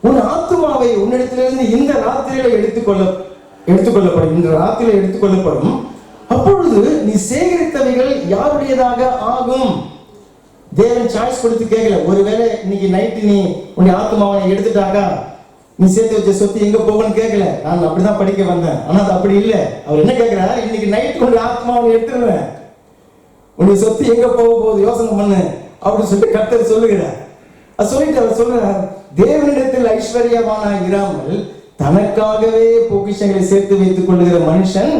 உன் ஆத்துமாவை உன்னிடத்திலிருந்து இந்த ராத்திரியில எடுத்துக்கொள்ளப்படும், இந்த ராத்திரியில எடுத்துக்கொள்ளப்படும், அப்பொழுது நீ சேகரித்தவைகள் யாருடையதாக ஆகும்? தேவன் சாய்ஸ் கொடுத்து கேட்கல, ஒருவேளை இன்னைக்கு நைட்டு நீ உன்னுடைய ஆத்துமாவை எடுத்துட்டாக்கா நீ சேர்த்து வச்ச சொத்து எங்க போகணும்னு கேட்கல. நான் அப்படிதான் படிக்க வந்தேன், ஆனா அது அப்படி இல்லை. அவர் என்ன கேட்கிறார்? இன்னைக்கு நைட்டு உன்னுடைய ஆத்மாவை எடுத்துருவேன், உன்னுடைய சொத்து எங்க போக போகுது யோசனை பண்ணு அப்படின்னு சொல்லிட்டு கர்த்தர் சொல்லுகிறார். அது சொல்லிட்டு அவர் சொல்றார், தேவனிடத்தில் ஐஸ்வர்யவானா இராமல் தனக்காகவே பொக்கிஷங்களை சேர்த்து வைத்துக் கொள்ளுகிற மனுஷன்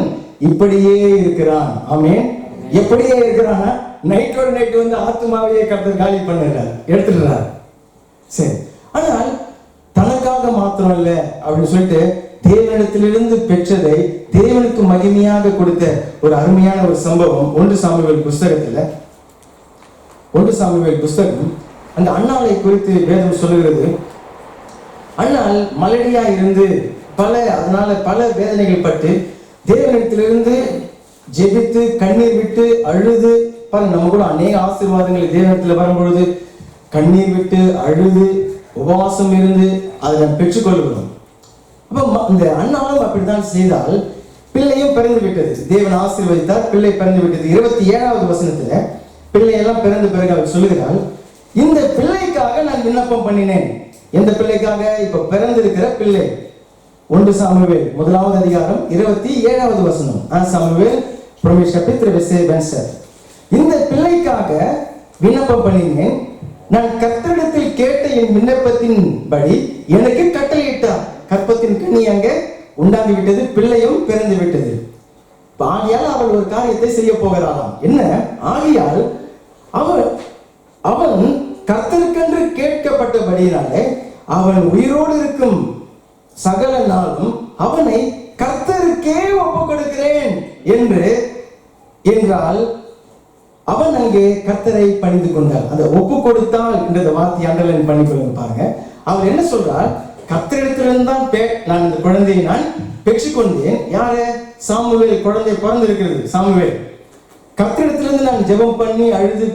இப்படியே இருக்கிறான். ஆமென். எப்படியே இருக்கிறான்? நைட்டோட நைட்டு வந்து ஆத்மாவையே கர்த்தர் காலி பண்ணுறார், எடுத்துடுறார். சரி, ஆனால் தனக்காக மாத்திரம் இல்லை அப்படின்னு சொல்லிட்டு தேவனிடத்திலிருந்து பெற்றதை தேவனுக்கு மகிமையாக கொடுத்த ஒரு அருமையான ஒரு சம்பவம் 1 சாமுவேல் புஸ்தகத்துல, 1 சாமுவேல் புஸ்தகம் அந்த அன்னாளை குறித்து வேதம் சொல்லுகிறது. அன்னாள் மலடியா இருந்து அதனால பல வேதனைகள் பட்டு தேவனிடத்திலிருந்து ஜெபித்து கண்ணீர் விட்டு அழுது, பாருங்க நம்ம கூட அநேக ஆசீர்வாதங்களை தேவனிடத்துல வரும்பொழுது கண்ணீர் விட்டு அழுது உபவாசம் இருந்து அதை நாம் பெற்றுக்கொள்கிறோம். அப்ப இந்த அண்ணாலும் அப்படித்தான் செய்தால் பிள்ளையும் பிறந்து விட்டது. தேவன் ஆசீர்வதித்தார், பிள்ளை பிறந்து விட்டது. 27வது வசனத்துல பிள்ளையெல்லாம் பிறந்த பிறகு அவர் சொல்லுகிறாள், இந்த பிள்ளைக்காக நான் விண்ணப்பம் பண்ணினேன். எந்த பிள்ளைக்காக? இப்ப பிறந்திருக்கிற பிள்ளை. 1 சாமுவேல் 1வது அதிகாரம் 27வது வசனம். Samuel promis chapitre verset. இந்த பிள்ளைக்காக விண்ணப்பம் பண்ணினேன், நான் கர்த்தரிடத்தில் கேட்ட என் விண்ணப்பத்தின் படி எனக்கு கட்டளையிட்டார். கற்பத்தின் கனி அங்கே உண்டாகி விட்டது, பிள்ளையும் பிறந்து விட்டது. ஆகையால் அவள் ஒரு காரியத்தை செய்ய போகிறாளாம். என்ன? ஆகையால் அவன் கர்த்தருக்கென்று கேட்கப்பட்டபடியினாலே அவன் உயிரோடு இருக்கும் சகல நாளும் அவனை கர்த்தருக்கே ஒப்பு கொடுக்கிறேன் என்றால் அவன் அங்கே கர்த்தரை பணிந்து கொண்டார். அந்த ஒப்பு கொடுத்தால் என்ற வார்த்தை அண்டர்லைன் பண்ணிக்கொள்ளுங்க பாருங்க. அவர் என்ன சொல்றார்? கர்த்தரிடத்திலிருந்து தான் நான் இந்த குழந்தையை நான் பெற்றுக்கொண்டேன். யாரு? சாமுவேல் குழந்தை பிறந்திருக்கிறது. சாமுவேல் கர்த்தரிடத்திலிருந்து நான் ஜெபம் பண்ணி அழுது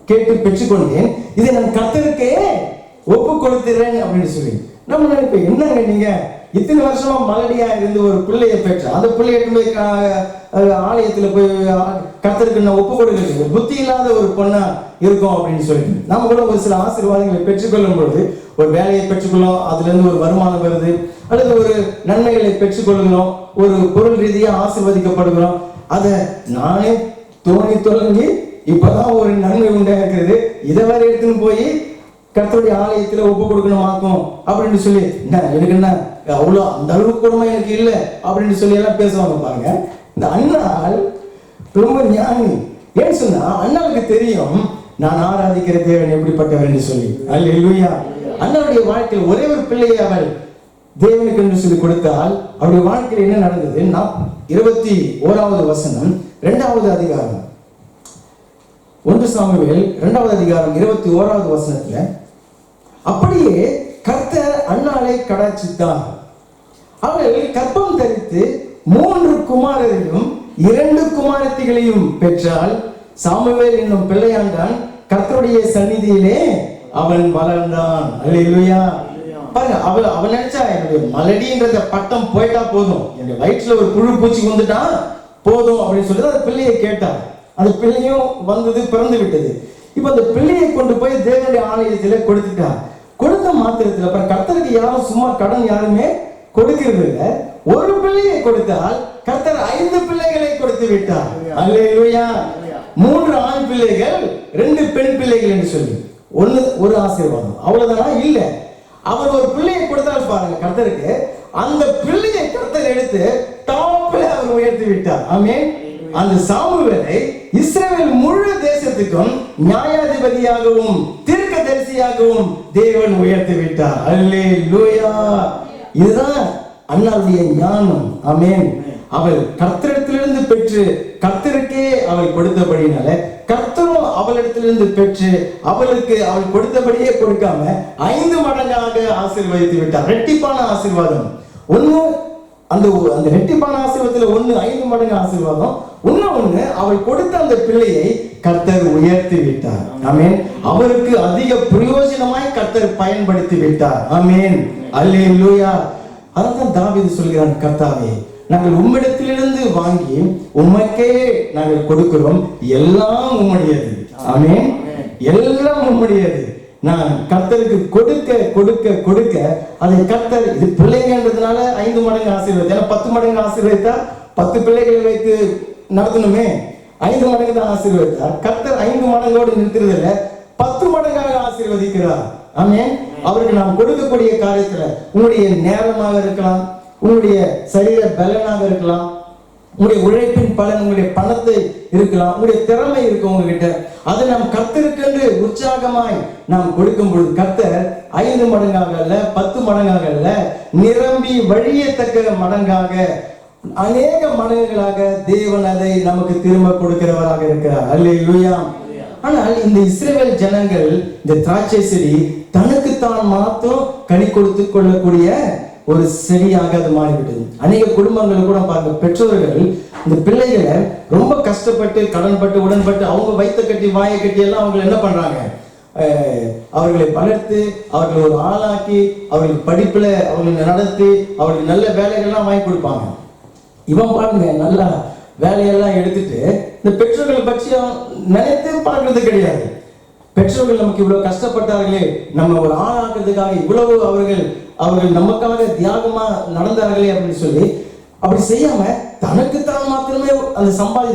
கேட்டு பெற்றுக்கொண்டேன், இதை நான் கர்த்தருக்கே ஒப்பு கொடுத்துறேன் அப்படின்னு சொல்லி நம்ம நினைப்போம், என்னங்க நீங்க இத்தனை வருஷமா மலடியா இருந்து ஒரு பிள்ளையை பெற்ற அந்த பிள்ளைய போய் ஆலயத்துல போய் கர்த்தருக்கு நான் ஒப்பு கொடுக்கிறது புத்தி இல்லாத ஒரு பொண்ணா இருக்கும் அப்படின்னு சொல்லிட்டு நம்ம கூட ஒரு சில ஆசீர்வாதங்களை பெற்றுக்கொள்ளும் பொழுது ஒரு வேலையை பெற்றுக்கொள்ளும், அதுல இருந்து ஒரு வருமானம் வருது, அல்லது ஒரு நன்மைகளை பெற்றுக்கொள்கிறோம், ஒரு பொருள் ரீதியா ஆசீர்வதிக்கப்படுகிறோம். அதை நானே தொடங்கி இப்பதான் ஒரு நன்மை உண்டாகிறது, இதை வேற எடுத்துன்னு போய் கர்த்தருடைய ஆலயத்துல ஒப்பு கொடுக்கணுமாக்கும் அப்படின்னு சொல்லி எனக்கு என்ன அவ்வளோ அந்த அளவுக்கு கூடமா எனக்கு இல்லை அப்படின்னு சொல்லி எல்லாம் பேசுவாங்க பாருங்க. இந்த அண்ணாள் ரொம்ப ஞானி. ஏன்னு சொன்னா அண்ணாளுக்கு தெரியும் நான் ஆராதிக்கிற தேவன் எப்படிப்பட்டவர் என்று சொல்லி. அல்லேலூயா. அண்ணாவுடைய வாழ்க்கையில் ஒரே ஒரு பிள்ளையை அவள் தேவனுக்கு என்று சொல்லி கொடுத்தால் அவருடைய வாழ்க்கையில் என்ன நடந்தது? 21வது வசனம் 2வது அதிகாரம் 1 சாமுவேல் 2வது அதிகாரம் 21வது வசனத்துல, அப்படியே கர்த்தர் அன்னாளை கடாட்சித்தார். அவள் கர்ப்பம் தரித்து 3 குமாரரையும் 2 குமாரத்திகளையும் பெற்றால். சாமுவேல் என்னும் பிள்ளையாண்டான், கர்த்தருடைய சந்நிதியிலே அவன் வளர்ந்தான். அல்லேலூயா. பாருங்க, அவன் நினைச்சா என்னுடைய மலடின்றத பட்டம் போயிட்டா போதும், என்னுடைய வயிற்றுல ஒரு புழு பூச்சி வந்துட்டா போதும் அப்படின்னு சொல்லி அந்த பிள்ளையை கேட்டார். அந்த பிள்ளையும் வந்தது, பிறந்து விட்டது. இப்ப அந்த பிள்ளையை கொண்டு போய் தேவனுடைய ஆலயத்துல கொடுத்துட்டார். கொடுத்த மாத்திரத்துல கர்த்தருக்கு யாரும் சும்மா கடன் யாருமே கொடுக்கிறது இல்லை. ஒரு பிள்ளையை கொடுத்தால் கர்த்தர் 5 பிள்ளைகளை கொடுத்து விட்டார். அல்லேலூயா. 3 ஆண் பிள்ளைகள் 2 பெண் பிள்ளைகள் என்று சொல்லி ஒரு ஆசீர்வாதம். அவ்வளவுதானா? இல்ல, அவர் ஒரு பிள்ளையை கொடுத்தால் பாருங்க கர்த்தருக்கு, அந்த பிள்ளையை கர்த்தர் எடுத்து டாப்ல அவர் உயர்த்தி விட்டார். ஆமென். அந்த சாமுவேலை இஸ்ரவேல் முழு தேசத்துக்கும் நியாயாதிபதியாகவும் தீர்க்கதரிசியாகவும் தேவன் உயர்த்தி விட்டார். அல்லேலூயா. இதுதான் அன்னாளுடைய ஞானம். ஆமென். அவள் கர்த்தரிடத்திலிருந்து பெற்று கர்த்தருக்கே அவள் கொடுத்தபடினால கர்த்தரும் அவளிடத்திலிருந்து பெற்று அவளுக்கு அவள் கொடுத்தபடியே கொடுக்காம 5 மடங்காக ஆசீர்வதித்து விட்டார். ரெட்டிப்பான ஆசீர்வாதம். ஒண்ணு அந்த ரெட்டிப்பான ஆசீர்வாதத்துல 5 மடங்கு ஆசீர்வாதம். ஒண்ணு அவள் கொடுத்த அந்த பிள்ளையை கர்த்தர் உயர்த்தி விட்டார். ஆமென். அவருக்கு அதிக பிரயோஜனமாய் கர்த்தர் பயன்படுத்தி விட்டார். ஆமென். அல்லேலூயா. அதான் தாவீது சொல்கிறான், கர்த்தாவே நாங்கள் உம்மிடத்திலிருந்து வாங்கி உமக்கே நாங்கள் கொடுக்கிறோம், எல்லாம் உம்முடையது. ஆமென். எல்லாம் உம்முடையது. நான் கர்த்தருக்கு கொடுக்க கொடுக்க கொடுக்க அதை கர்த்தர், இது பிள்ளைங்கன்றதுனால 5 மடங்கு ஆசீர்வாதம். ஏன்னா 10 மடங்கு ஆசீர்வதித்தா 10 பிள்ளைகளை வைத்து நடத்தணுமே, 5 மடங்கு தான் ஆசீர்வதித்தார். கர்த்தர் 5 மடங்கோடு நிறுத்துறதில்ல, 10 மடங்காக ஆசீர்வதிக்கிறார். ஆமென். அவருக்கு நாம் கொடுக்கக்கூடிய காரியத்துல உங்களுடைய நேரமாக இருக்கலாம், உங்களுடைய சரீர பலனாக இருக்கலாம், உங்களுடைய உழைப்பின் பலன், உங்களுடைய பணத்தை இருக்கலாம், உங்களுடைய திறமை இருக்கு உங்ககிட்ட, அதை நாம் கர்த்தருக்கென்று உற்சாகமாய் நாம் கொடுக்கும் பொழுது கர்த்தர் 5 மடங்காக அல்ல, 10 மடங்காக அல்ல, நிரம்பி வழியத்தக்க மடங்காக, அநேக மடங்குகளாக தேவன் அதை நமக்கு திரும்ப கொடுக்கிறவராக இருக்கிறார். அல்லேலூயா. ஆனால் இந்த இஸ்ரவேல் ஜனங்கள், இந்த திராட்சை செடி தனக்குத்தான் மாத்திரம் கனி கொடுத்து கொள்ளக்கூடிய ஒரு செடியாக அது மாறிவிட்டது. அநேக குடும்பங்கள் கூட பாருங்க, பெற்றோர்கள் இந்த பிள்ளைகளை ரொம்ப கஷ்டப்பட்டு கடன்பட்டு உடன்பட்டு அவங்க வயிற்ற கட்டி வாயை கட்டி எல்லாம் அவங்க என்ன பண்றாங்க, அவர்களை வளர்த்து அவர்களை ஒரு ஆளாக்கி அவர்களுக்கு படிப்புல அவர்களை நடத்தி அவர்களுக்கு நல்ல வேலைகள்லாம் வாங்கி கொடுப்பாங்க. இவன் பாருங்க நல்லா வேலையெல்லாம் எடுத்துட்டு இந்த பெற்றோர்களை பற்றி நினைத்து பார்க்கறது கிடையாது. பெற்றோர்கள் நமக்கு இவ்வளவு கஷ்டப்பட்டார்களே, நம்ம ஒரு ஆளாக்குறதுக்காக இவ்வளவு அவர்கள் நமக்காக தியாகமா நடந்தார்களே அப்படின்னு சொல்லி அப்படி செய்யாம தனக்குத்தான் மாத்திரமே அந்த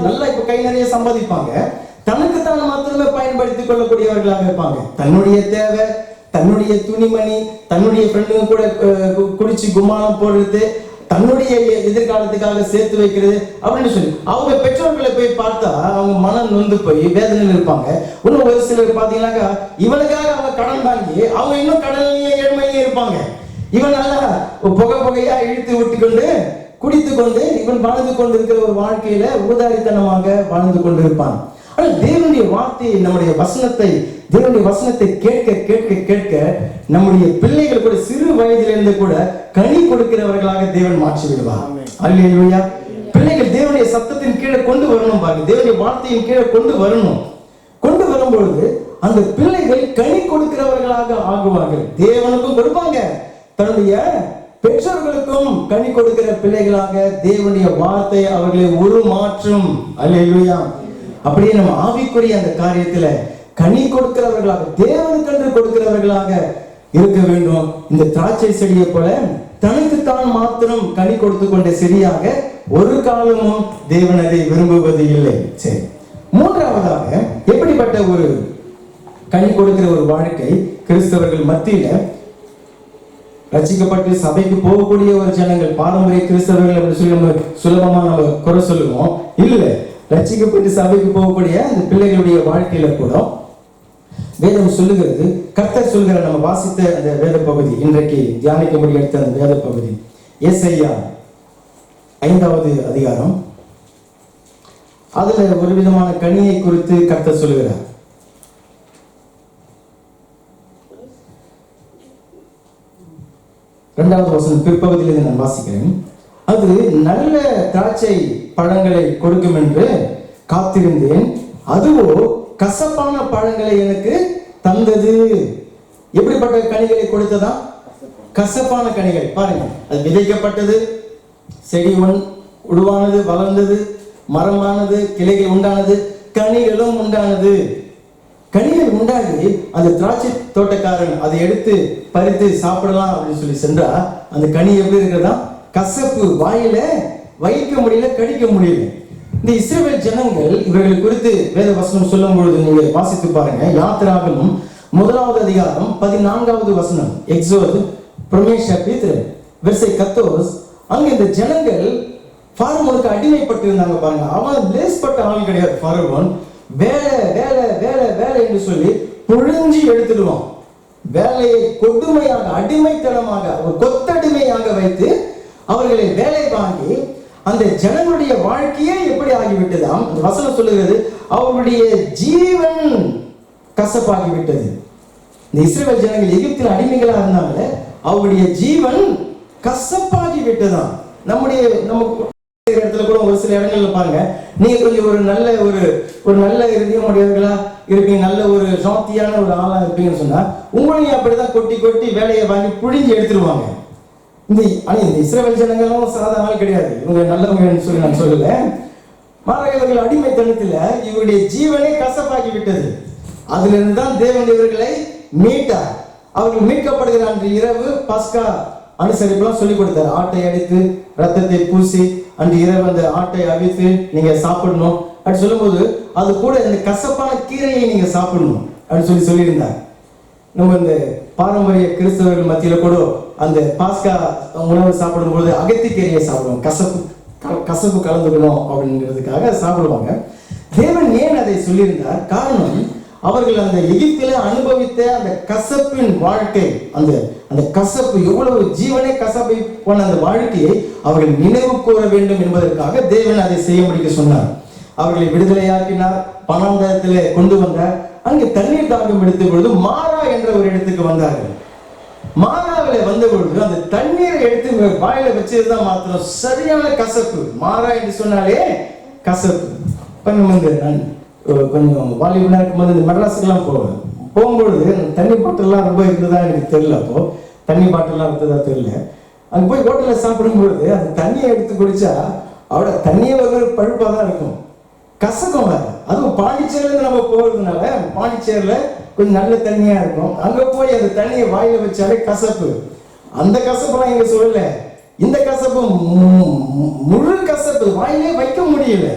நல்லா இப்ப கை நிறைய சம்பாதிப்பாங்க, தனக்குத்தான் மாத்திரமே பயன்படுத்திக் கொள்ளக்கூடியவர்களாக இருப்பாங்க. தன்னுடைய தேவை, தன்னுடைய துணிமணி, தன்னுடைய ஃப்ரெண்டுங்க கூட குடிச்சு கும்மாளம் போடுறது, தன்னுடைய எதிர்காலத்துக்காக சேர்த்து வைக்கிறது அப்படின்னு சொல்லி அவங்க பெற்றோர்களை போய் பார்த்தா அவங்க மனம் நொந்து போய் வேதனையில் இருப்பாங்க. இன்னும் ஒரு சிலர் பார்த்தீங்கன்னாக்கா இவனுக்காக அவங்க கடன் வாங்கி அவங்க இன்னும் கடன்லயே ஏழ்மையிலே இருப்பாங்க. இவன் நல்லா புகையா இழுத்து விட்டு கொண்டு குடித்து கொண்டு இவன் வாழ்ந்து கொண்டு இருக்கிற ஒரு வாழ்க்கையில ஊதாரித்தனமாக வாழ்ந்து கொண்டு இருப்பான். ஆனால் தேவனுடைய வார்த்தையை, நம்முடைய வசனத்தை கேட்க கேட்க கேட்க நம்முடைய பிள்ளைகள் கூட சிறு வயதிலிருந்து கூட கனி கொடுக்கிறவர்களாக தேவன் மாற்றி விடுவார். அல்லேலூயா. பிள்ளைகள் தேவனுடைய சத்தத்தின் கீழே கொண்டு வரணும் பாருங்க, தேவனுடைய வார்த்தையின் கீழே கொண்டு வரணும். கொண்டு வரும்பொழுது அந்த பிள்ளைகள் கனி கொடுக்கிறவர்களாக ஆகுவார்கள். தேவனுக்கும் கொடுப்பாங்க, தன்னுடைய பெற்றோர்களுக்கும் கனி கொடுக்கிற பிள்ளைகளாக தேவனுடைய வார்த்தை அவர்களை உருமாற்றும். அல்லேலூயா. அப்படியே நம்ம ஆவிக்குரிய அந்த காரியத்துல கனி கொடுக்கிறவர்களாக, தேவனுக்கென்று கொடுக்கிறவர்களாக இருக்க வேண்டும். இந்த திராட்சை செடியை போல தனக்குத்தான் மாத்திரம் கனி கொடுத்து கொண்ட செடியாக ஒரு காலமும் தேவன் அதை விரும்புவது இல்லை. சரி, மூன்றாவதாக எப்படிப்பட்ட ஒரு கனி கொடுக்கிற ஒரு வாழ்க்கை கிறிஸ்தவர்கள் மத்தியில, ரட்சிக்கப்பட்டு சபைக்கு போகக்கூடிய ஒரு ஜனங்கள், பாரம்பரிய கிறிஸ்தவர்கள் அப்படின்னு சொல்லி நம்ம சுலபமா நம்ம குறை சொல்லுவோம். இல்ல, ரட்சிக்கப்பட்டு சபைக்கு போகக்கூடிய அந்த பிள்ளைகளுடைய வாழ்க்கையில கூட வேதம் சொல்லுகிறது, கர்த்தர் சொல்கிற, நம்ம வாசித்த அந்த வேத பகுதி, இன்றைக்கு தியானிக்க முடிய எடுத்த அந்த வேத பகுதி ஏசாயா 5வது அதிகாரம், அதுல ஒரு விதமான கனியை குறித்து கர்த்தர் சொல்லுகிறார். இரண்டாவது வசனம் பிற்பகுதியிலிருந்து நான் வாசிக்கிறேன். அது நல்ல திராட்சை பழங்களை கொடுக்கும் என்று காத்திருந்தேன், அதுவோ கசப்பான பழங்களை எனக்கு தந்தது. எப்படிப்பட்ட கனிகளை கொடுத்ததா? கசப்பான கனிகள். பாருங்க, அது விதைக்கப்பட்டது, செடி உருவானது, வளர்ந்தது, மரமானது, கிளைகள் உண்டானது, கனிகளும் உண்டானது. கனிகள் உண்டாகி அந்த திராட்சை தோட்டக்காரன் அதை எடுத்து பறித்து சாப்பிடலாம் அப்படின்னு சொல்லி சென்றா, அந்த கனி எப்படி இருக்கிறதா? கசப்பு, வாயில வைக்க முடியல, கடிக்க முடியல. இந்த இஸ்ரவேல் ஜனங்கள் இவர்கள் குறித்து வேத வசனம் சொல்லும் பொழுது நீங்க வாசித்து பாருங்க. யாத்திராகமம் 1வது அதிகாரம் 14வது வசனம், எக்ஸோது பிரமேஷ் chapitre verset 14. அங்க இந்த ஜனங்கள் பார்வோனுக்கு அடிமைப்பட்டு இருந்தாங்க. பாருங்க, அவன் லேஸ்பட்ட ஆள் கிடையாது. பார்வோன் வேலை வேலை வேலை வேலை என்று சொல்லி புழிஞ்சி எடுத்துடுவான். வேலையை கொடுமையாக, அடிமைத்தனமாக, ஒரு கொத்தடிமையாக வைத்து அவர்களை வேலை வாங்கி அந்த ஜனங்களுடைய வாழ்க்கையே எப்படி ஆகிவிட்டதாம்? அந்த வசனம் சொல்லுகிறது, அவருடைய ஜீவன் கசப்பாகிவிட்டது. இந்த இஸ்ரவேல் ஜனங்கள் எகிப்தில் அடிமைகளா இருந்தாங்க, அவருடைய ஜீவன் கசப்பாகி விட்டதாம். நம்ம இடத்துல கூட ஒரு சில இடங்கள்ல பாருங்க, நீங்க கொஞ்சம் ஒரு நல்ல இதயம் உடையவர்களா இருப்பீங்க, நல்ல ஒரு சாத்தியான ஒரு ஆளா இருப்பீங்கன்னு சொன்னா உங்களையும் அப்படிதான் கொட்டி கொட்டி வேலையை வாங்கி புழிஞ்சு எடுத்துருவாங்க. இந்த இஸ்ரவேல் ஜனங்களும் சாதாரண ஆள் கிடையாது, இவங்க நல்லவங்கன்னு சொல்லி நான் சொல்லல. மாறாக இவர்கள் அடிமைத்தனத்துல இவருடைய ஜீவனை கசப்பாக்கி விட்டது. அதுல இருந்து தான் தேவன் இவர்களை மீட்டார். அவர்கள் மீட்கப்படுகிற அன்று இரவு பஸ்கா அனுசரிப்பெல்லாம் சொல்லிக் கொடுத்தார். ஆட்டை அடித்து ரத்தத்தை பூசி அன்று இரவு அந்த ஆட்டை அவித்து நீங்க சாப்பிடணும் அப்படின்னு சொல்லும்போது, அது கூட இந்த கசப்பான கீரையை நீங்க சாப்பிடணும் அப்படின்னு சொல்லியிருந்தார். நம்ம இந்த பாரம்பரிய கிறிஸ்தவர்கள் மத்தியில கூட அந்த பாஸ்கா உணவு சாப்பிடும்போது அகத்திக்கீரையை சாப்பிடுவோம், கசப்பு கலந்துக்கணும் அப்படிங்கிறதுக்காக சாப்பிடுவாங்க. தேவன் ஏன் அதை சொல்லியிருந்தார்? காரணம், அவர்கள் அந்த எகிப்தில அனுபவித்த அந்த கசப்பின் வாழ்க்கை, அந்த கசப்பு எவ்வளவு ஜீவனே கசப்பை போன அந்த வாழ்க்கையை அவர்கள் நினைவு கூற வேண்டும் என்பதற்காக தேவன் அதை செய்ய முடிக்க சொன்னார். அவர்களை விடுதலையாக்கினார், பணாந்தரத்திலே கொண்டு வந்தார். அங்கே தண்ணீர் தாகம் எடுத்த பொழுது மாறா என்ற ஒரு இடத்துக்கு வந்தார்கள். மாறாவில வந்த பொழுது அந்த தண்ணீரை எடுத்து வாயில வச்சதுதான் மாத்திரம் சரியான கசப்பு. மாறா என்று சொன்னாலே கசப்பு. கொஞ்சம் வாலிபனா இருக்கும்போது இந்த மெட்ராஸுக்கெல்லாம் போகும்பொழுது தண்ணி பாட்டில்லாம் ரொம்ப இருந்ததா எனக்கு தெரியல. அப்போ தண்ணி பாட்டில்லாம் இருந்ததா தெரியல. அங்கே போய் ஹோட்டலில் சாப்பிடும்பொழுது அந்த தண்ணியை எடுத்து குடிச்சா அவட தண்ணியே ஒரு பழுப்பாக தான் இருக்கும், கசக்கும் வேற. அதுவும் பாண்டிச்சேரியிலேருந்து நம்ம போகிறதுனால பாண்டிச்சேரியில் கொஞ்சம் நல்ல தண்ணியா இருக்கும். அங்கே போய் அந்த தண்ணியை வாயில வச்சாலே கசப்பு. அந்த கசப்புலாம் இங்கே சொல்லல, இந்த கசப்பு முழு கசப்பு, வாயிலே வைக்க முடியல.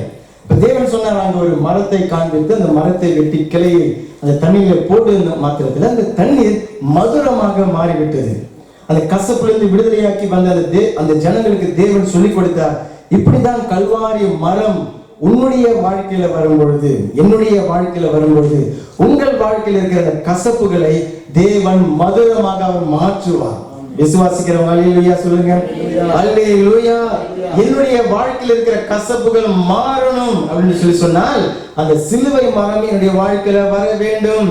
இப்ப தேவன் சொன்னார், அங்க ஒரு மரத்தை காண்பித்து அந்த மரத்தை வெட்டி கிளையை அந்த தண்ணீரை போட்டு மாத்திரத்தில் அந்த தண்ணீர் மதுரமாக மாறிவிட்டது. அந்த கசப்பிலிருந்து விடுதலையாக்கி வந்த அந்த ஜனங்களுக்கு தேவன் சொல்லிக் கொடுத்தார், இப்படிதான் கல்வாரி மரம் உன்னுடைய வாழ்க்கையில வரும்பொழுது, என்னுடைய வாழ்க்கையில வரும்பொழுது உங்கள் வாழ்க்கையில் இருக்கிற அந்த கசப்புகளை தேவன் மதுரமாக அவர் மாற்றுவார். விசுவாசிக்கிறவங்க அல்லேலூயா சொல்லுங்க. அல்லேலூயா. என்னுடைய வாழ்க்கையில் இருக்கிற கசப்புகள் மாறணும் அப்படின்னு சொல்லி சொன்னால் அந்த சிலுவை மரம் என்னுடைய வாழ்க்கையில வர வேண்டும்.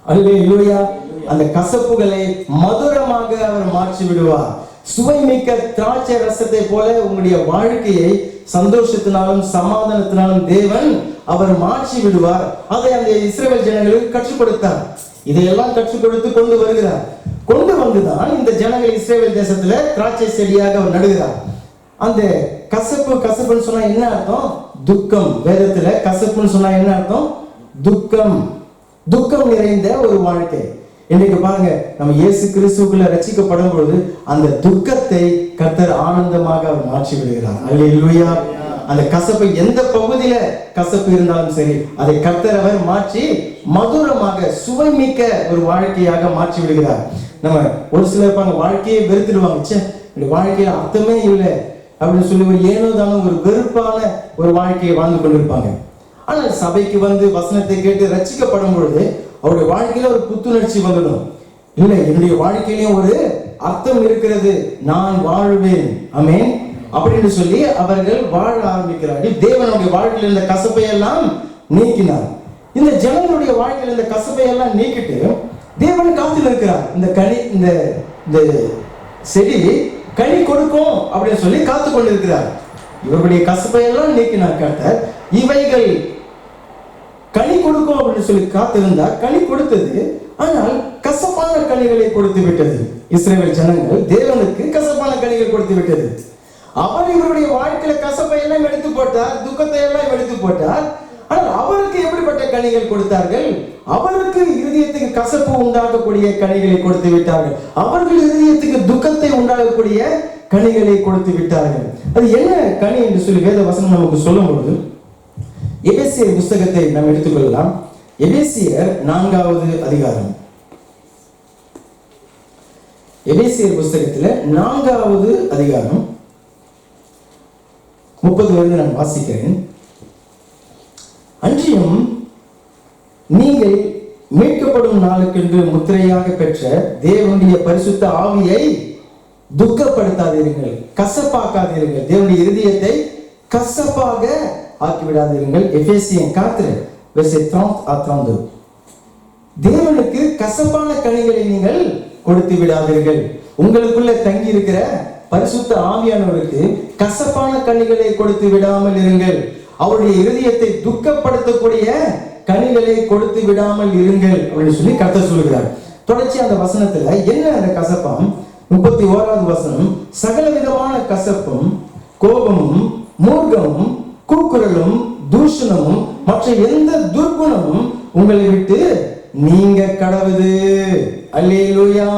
அல்லேலூயா. அந்த கசப்புகளை மதுரமாக அவர் மாற்றி விடுவார். சுவைமிக்க திராட்சை ரசத்தை போல உங்களுடைய வாழ்க்கையை சந்தோஷத்தினாலும் சமாதானத்தினாலும் தேவன் அவர் மாற்றி விடுவார். அதை அந்த இஸ்ரவேல் ஜனங்களுக்கு கற்றுக் கொடுத்தார். இதையெல்லாம் கற்றுக் கொடுத்து கொண்டு வருகிறார். கொண்டு வந்துதான் இந்த ஜனங்கள் இஸ்ரவேல் தேசத்துல திராட்சை செடியாக அவர் நடுகிறார். அந்த கசப்புன்னு சொன்னா என்ன அர்த்தம்? துக்கம். வேதத்துல கசப்புன்னு சொன்னா என்ன அர்த்தம்? துக்கம். துக்கம் நிறைந்த ஒரு வாழ்க்கை. இன்னைக்கு பாருங்க, நம்ம இயேசு கிறிஸ்துவுக்குள்ள ரட்சிக்கப்படும் பொழுது அந்த துக்கத்தை கர்த்தர் ஆனந்தமாக அவர் மாற்றி விடுகிறார். அல்லேலூயா. அந்த கசப்பை எந்த பகுதியில கசப்பு இருந்தாலும் சரி, அதை கர்த்தர் அவர் மாற்றி மதுரமாக சுவைமிக்க ஒரு வாழ்க்கையாக மாற்றி விடுகிறார். நம்ம ஒரு சிலர் இருப்பாங்க, வாழ்க்கையை வெறுத்துடுவாங்க. இந்த வாழ்க்கையில அர்த்தமே இல்லை அப்படின்னு சொல்லி ஒரு ஏனோ தானோ ஒரு வெறுப்பான ஒரு வாழ்க்கையை வாழ்ந்து கொண்டிருப்பாங்க. ஆனால் சபைக்கு வந்து வசனத்தை கேட்டு ரட்சிக்கப்படும் பொழுது அவருடைய வாழ்க்கையில ஒரு புத்துணர்ச்சி வந்துடும். இல்லை, என்னுடைய வாழ்க்கையிலும் ஒரு அர்த்தம் இருக்கிறது, நான் வாழ்வேன், ஆமென் அப்படின்னு சொல்லி அவர்கள் வாழ ஆரம்பிக்கிறார்கள். தேவனுடைய வாழ்க்கையில் இந்த கசப்பை எல்லாம் நீக்கினார். இந்த ஜனங்களுடைய வாழ்க்கையில் இந்த கசப்பை எல்லாம் நீக்கிட்டு தேவன் காத்து இருக்கிறார். இந்த கனி, இந்த செடி கனி கொடுக்கும் அப்படின்னு சொல்லி காத்து கொண்டிருக்கிறார். இவருடைய கசப்பை எல்லாம் நீக்கினார் கர்த்தர். இவைகள் கனி கொடுக்கும் அப்படின்னு சொல்லி காத்திருந்தா கனி கொடுத்தது. ஆனால் கசப்பான கனிகளை கொடுத்து விட்டது. இஸ்ரவேல் ஜனங்கள் தேவனுக்கு கசப்பான கனிகள் கொடுத்து விட்டது. அவர் இவருடைய வாழ்க்கையில கசப்பை எல்லாம் எடுத்து போட்டார், துக்கத்தை எல்லாம் எடுத்து போட்டார். ஆனால் அவருக்கு எப்படிப்பட்ட கனிகள் கொடுத்தார்கள்? அவருக்கு இருதயத்துக்கு கசப்பு உண்டாகக்கூடிய கனிகளை கொடுத்து விட்டார்கள். அவர்கள் இருதயத்துக்கு துக்கத்தை உண்டாகக்கூடிய கனிகளை கொடுத்து விட்டார்கள். அது என்ன கனி என்று சொல்லி வேத வசனம் நமக்கு சொல்லும் பொழுது எபேசியர் புஸ்தகத்தை நாம் எடுத்துக்கொள்ளலாம். எபேசியர் 4வது அதிகாரம். எபேசியர் புஸ்தகத்தில் 4வது அதிகாரம் 30 நான் வாசிக்கிறேன். அன்றியும் நீங்கள் மீட்கப்படும் நாளுக்கென்று முத்திரையாக பெற்ற தேவனுடைய பரிசுத்த ஆவியை துக்கப்படுத்தாதீர்கள், கசப்பாக்காதீர்கள். தேவனுடைய இருதயத்தை கசப்பாக ஆக்கிவிடாதீர்கள். Ephesian 4 verset 30 à 32. தேவனுக்கு கசப்பான கனிகளை நீங்கள் கொடுத்து விடாதீர்கள். உங்களுக்குள்ள தங்கி இருக்கிற பரிசுத்த ஆவியானவருக்கு கசப்பான கனிகளை கொடுத்து விடாமல் இருங்கள். அவருடைய இருதயத்தை துக்கப்படுத்தக்கூடிய கனிகளை கொடுத்து விடாமல் இருங்கள் அப்படின்னு சொல்லி கர்த்தர் சொல்கிறார். தொடர்ச்சி அந்த வசனத்துல என்ன அந்த கசப்பாம்? 31வது வசனம், சகல விதமான கசப்பும் கோபமும் மூர்க்கமும் கூக்குரலும் தூஷணமும் மற்ற எந்த துர்குணமும் உங்களை விட்டு நீங்க கடவுது. அல்லேலூயா,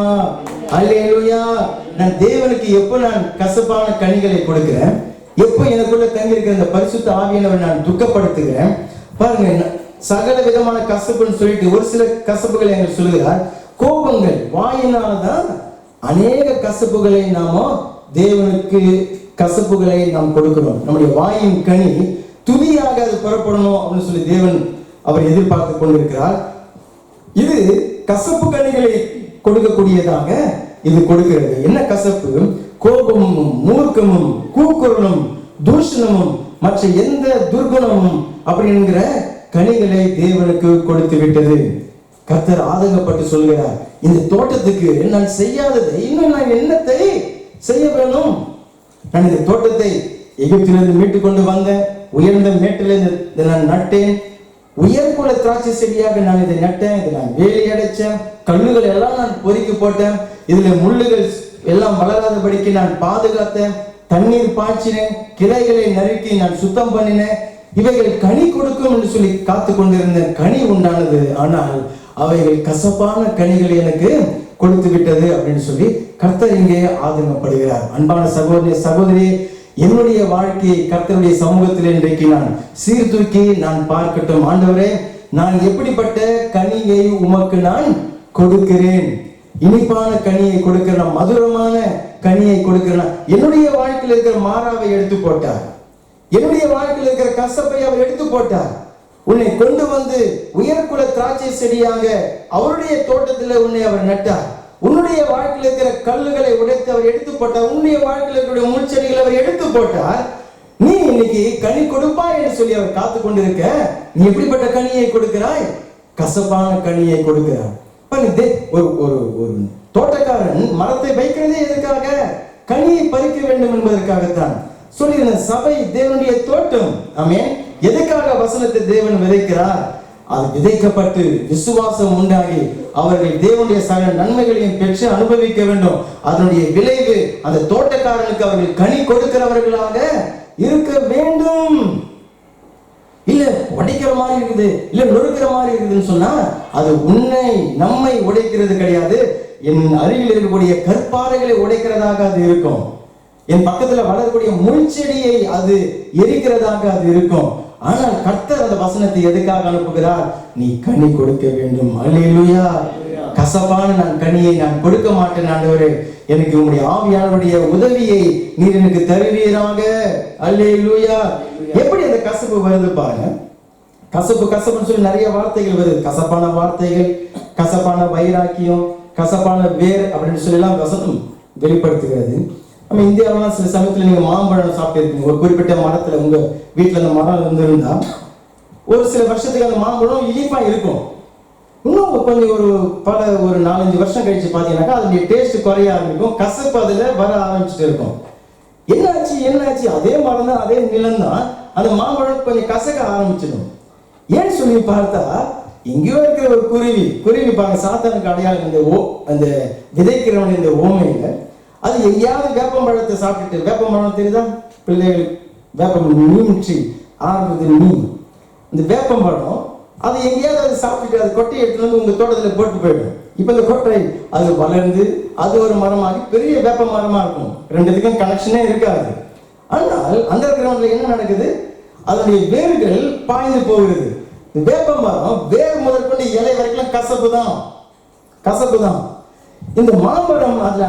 அல்லேலூயா. நான் தேவனுக்கு எப்போ நான் கசப்பான கனிகளை கொடுக்கிறேன், எப்போ எனக்குள்ள தங்கி இருக்கிற அந்த பரிசுத்த ஆவியானவரை நான் துக்கப்படுத்துகிறேன். பாருங்க, சகல விதமான கசப்புன்னு சொல்லிட்டு ஒரு சில கசப்புகளை எங்களுக்கு சொல்லுகிறார். கோபங்கள், வாயினால்தான் அநேக கசப்புகளை நாம தேவனுக்கு கசப்புகளை நாம் கொடுக்கிறோம். நம்முடைய வாயின் கனி துதியாக அது புறப்படணும் அப்படின்னு சொல்லி தேவன் அவர் எதிர்பார்த்து கொண்டிருக்கிறார். இது கசப்பு கனிகளை கொடுக்கக்கூடியதாக இது கொடுக்கிறது. என்ன கசப்பு? கோபமும் மூர்க்கமும் கூக்குரலும் தூஷணமும் மற்ற எந்த துர்குணமும் அப்படிங்கிற கனிகளை தேவனுக்கு கொடுத்து விட்டது. கர்த்தர் ஆதங்கப்பட்டு சொல்கிறார், இந்த தோட்டத்துக்கு நான் செய்யாததை இன்னும் நான் என்னத்தை செய்ய வேணும்? நான் இந்த தோட்டத்தை எகிப்திலிருந்து மீட்டு கொண்டு வந்தேன், உயர்ந்த மேட்டிலிருந்து நான் நட்டேன், உயர்குல திராட்சை செடியாக நான் இதை நட்டேன், இதை நான் வேலி அடைச்சேன், கல்லுகள் எல்லாம் நான் பொறுக்கி போட்டேன், இதுல முள்ளுகள் எல்லாம் வளராதபடிக்கு நான் பாதுகாத்தேன், தண்ணீர் பாய்ச்சினேன், கிளைகளை நறுக்கி நான் சுத்தம் பண்ணினேன், இவைகள் கனி கொடுக்கும் என்று சொல்லி காத்து கொண்டிருந்த கனி உண்டானது. ஆனால் அவைகள் கசப்பான கனிகளை எனக்கு கொடுத்து விட்டது அப்படின்னு சொல்லி கர்த்தர் இங்கே ஆதங்கப்படுகிறார். அன்பான சகோதரி சகோதரி, என்னுடைய வாழ்க்கையை கர்த்தருடைய சமூகத்தில் இன்றைக்கு நான் சீர்தூக்கி நான் பார்க்கட்டும். ஆண்டவரே, நான் எப்படிப்பட்ட கனியை உமக்கு நான் கொடுக்கிறேன்? இனிப்பான கனியை கொடுக்கிறேன், மதுரமான கனியை கொடுக்கிறேன். என்னுடைய வாழ்க்கையில் இருக்கிற மாறாவை எடுத்து போட்டார், என்னுடைய வாழ்க்கையில் இருக்கிற கசப்பை அவர் எடுத்து போட்டார். உன்னை கொண்டு வந்து உயர்குல திராட்சை செடியாக அவருடைய தோட்டத்தில் உன்னை அவர் நட்டார். உன்னுடைய வாழ்க்கையில் இருக்கிற கல்லுகளை உடைத்து அவர் எடுத்து போட்டார். உன்னுடைய வாழ்க்கையில் இருக்கிற முள்செடிகளை அவர் எடுத்து போட்டார். நீ இன்னைக்கு கனி கொடுப்பாய் என்று சொல்லி அவர் காத்து கொண்டிருக்க, நீ எப்படிப்பட்ட கனியை கொடுக்கிறாய்? கசப்பான கனியை கொடுக்கிறார். ஒரு தோட்டக்காரன் மரத்தை வைக்கிறதே எதற்காக? கனியை பறிக்க வேண்டும் என்பதற்காகத்தான். சொல்லியிருந்த சபை தேவனுடைய தோட்டம். ஆமென். எதுக்காக வசனத்தை தேவன் விதைக்கிறார்? அது விதைக்கப்பட்டு விசுவாசம் உண்டாகி அவர்கள் தேவனுடைய சகல நன்மைகளையும் பெற்று அனுபவிக்க வேண்டும். அதனுடைய விளைவு அந்த தோட்டக்காரனுக்கு அவர்கள் கனி கொடுக்கிறவர்களாக இருக்க வேண்டும். இல்ல உடைக்கிற மாதிரி இருக்குது, இல்ல நொறுக்கிற மாதிரி இருக்குதுன்னு சொன்னா அது நம்மை உடைக்கிறது கிடையாது. என் அருகில் இருக்கக்கூடிய கற்பாறைகளை உடைக்கிறதாக அது இருக்கும். என் பக்கத்துல வளரக்கூடிய முள் செடியை அது எரிக்கிறதாக அது இருக்கும். ஆனால் கர்த்தர் அந்த வசனத்தை எதுக்காக அனுப்புகிறார்? நீ கனி கொடுக்க வேண்டும். அல்லேலூயா. கசப்பான நான் கனியை நான் கொடுக்க மாட்டேன் ஆண்டவரே, எனக்கு உம்முடைய ஆவியானவருடைய உதவியை நீர் எனக்கு தருவீராக. அல்லேலூயா. எப்படி அந்த கசப்பு வருது பாருங்க. கசப்புன்னு சொல்லி நிறைய வார்த்தைகள் வருது. கசப்பான வார்த்தைகள், கசப்பான வைராக்கியம், கசப்பான வேர் அப்படின்னு சொல்லி எல்லாம் வசனம் வெளிப்படுத்துகிறது. நம்ம இந்தியாவிலாம் சில சமயத்துல நீங்க மாம்பழம் சாப்பிட்டு இருக்கீங்க. ஒரு குறிப்பிட்ட மரத்துல உங்க வீட்டுல அந்த மரம் இருந்திருந்தா ஒரு சில வருஷத்துக்கு அந்த மாம்பழம் இனிப்பா இருக்கும். இன்னும் கொஞ்சம் ஒரு 4-5 வருஷம் கழிச்சு பாத்தீங்கன்னாக்கா அதனுடைய டேஸ்ட் குறைய ஆரம்பிக்கும், கசப்பு அதுல வர ஆரம்பிச்சுட்டு இருக்கும். என்னாச்சு அதே மரம் தான், அதே நிலம் தான், அந்த மாம்பழம் கொஞ்சம் கசக்க ஆரம்பிச்சிடும். ஏன்னு சொல்லி பார்த்தா எங்கேயோ இருக்கிற ஒரு குருவி பாருங்க, சாத்தானுக்கு அடையாளம் அந்த விதைக்கிறவன் இந்த ஓமையில அது எங்கேயாவது வேப்பம்பழத்தை சாப்பிட்டுட்டு, வேப்பம்பழம் தெரியுதா பிள்ளைகள்? வேப்பம் மீன் ட்ரீ ஆரம்பத்தில் மீன், இந்த வேப்பம்பழம் அது எங்கேயாவது அதை சாப்பிட்டுட்டு அது கொட்டையை எடுத்துட்டு வந்து உங்க தோட்டத்தில் போட்டு போயிடும். இப்ப இந்த கொட்டை அது வளர்ந்து அது ஒரு மரமாகி பெரிய வேப்ப மரமா இருக்கும். ரெண்டுத்துக்கும் கனெக்ஷனே இருக்காது. ஆனால் அந்த கிரவுண்ட்ல என்ன நடக்குது? அதனுடைய வேர்கள் பாய்ந்து போகிறது. வேப்ப மரம் வேர் முதற்கொண்டு இலை வரைக்கும் கசப்பு தான். இந்த மாமரம் அதுல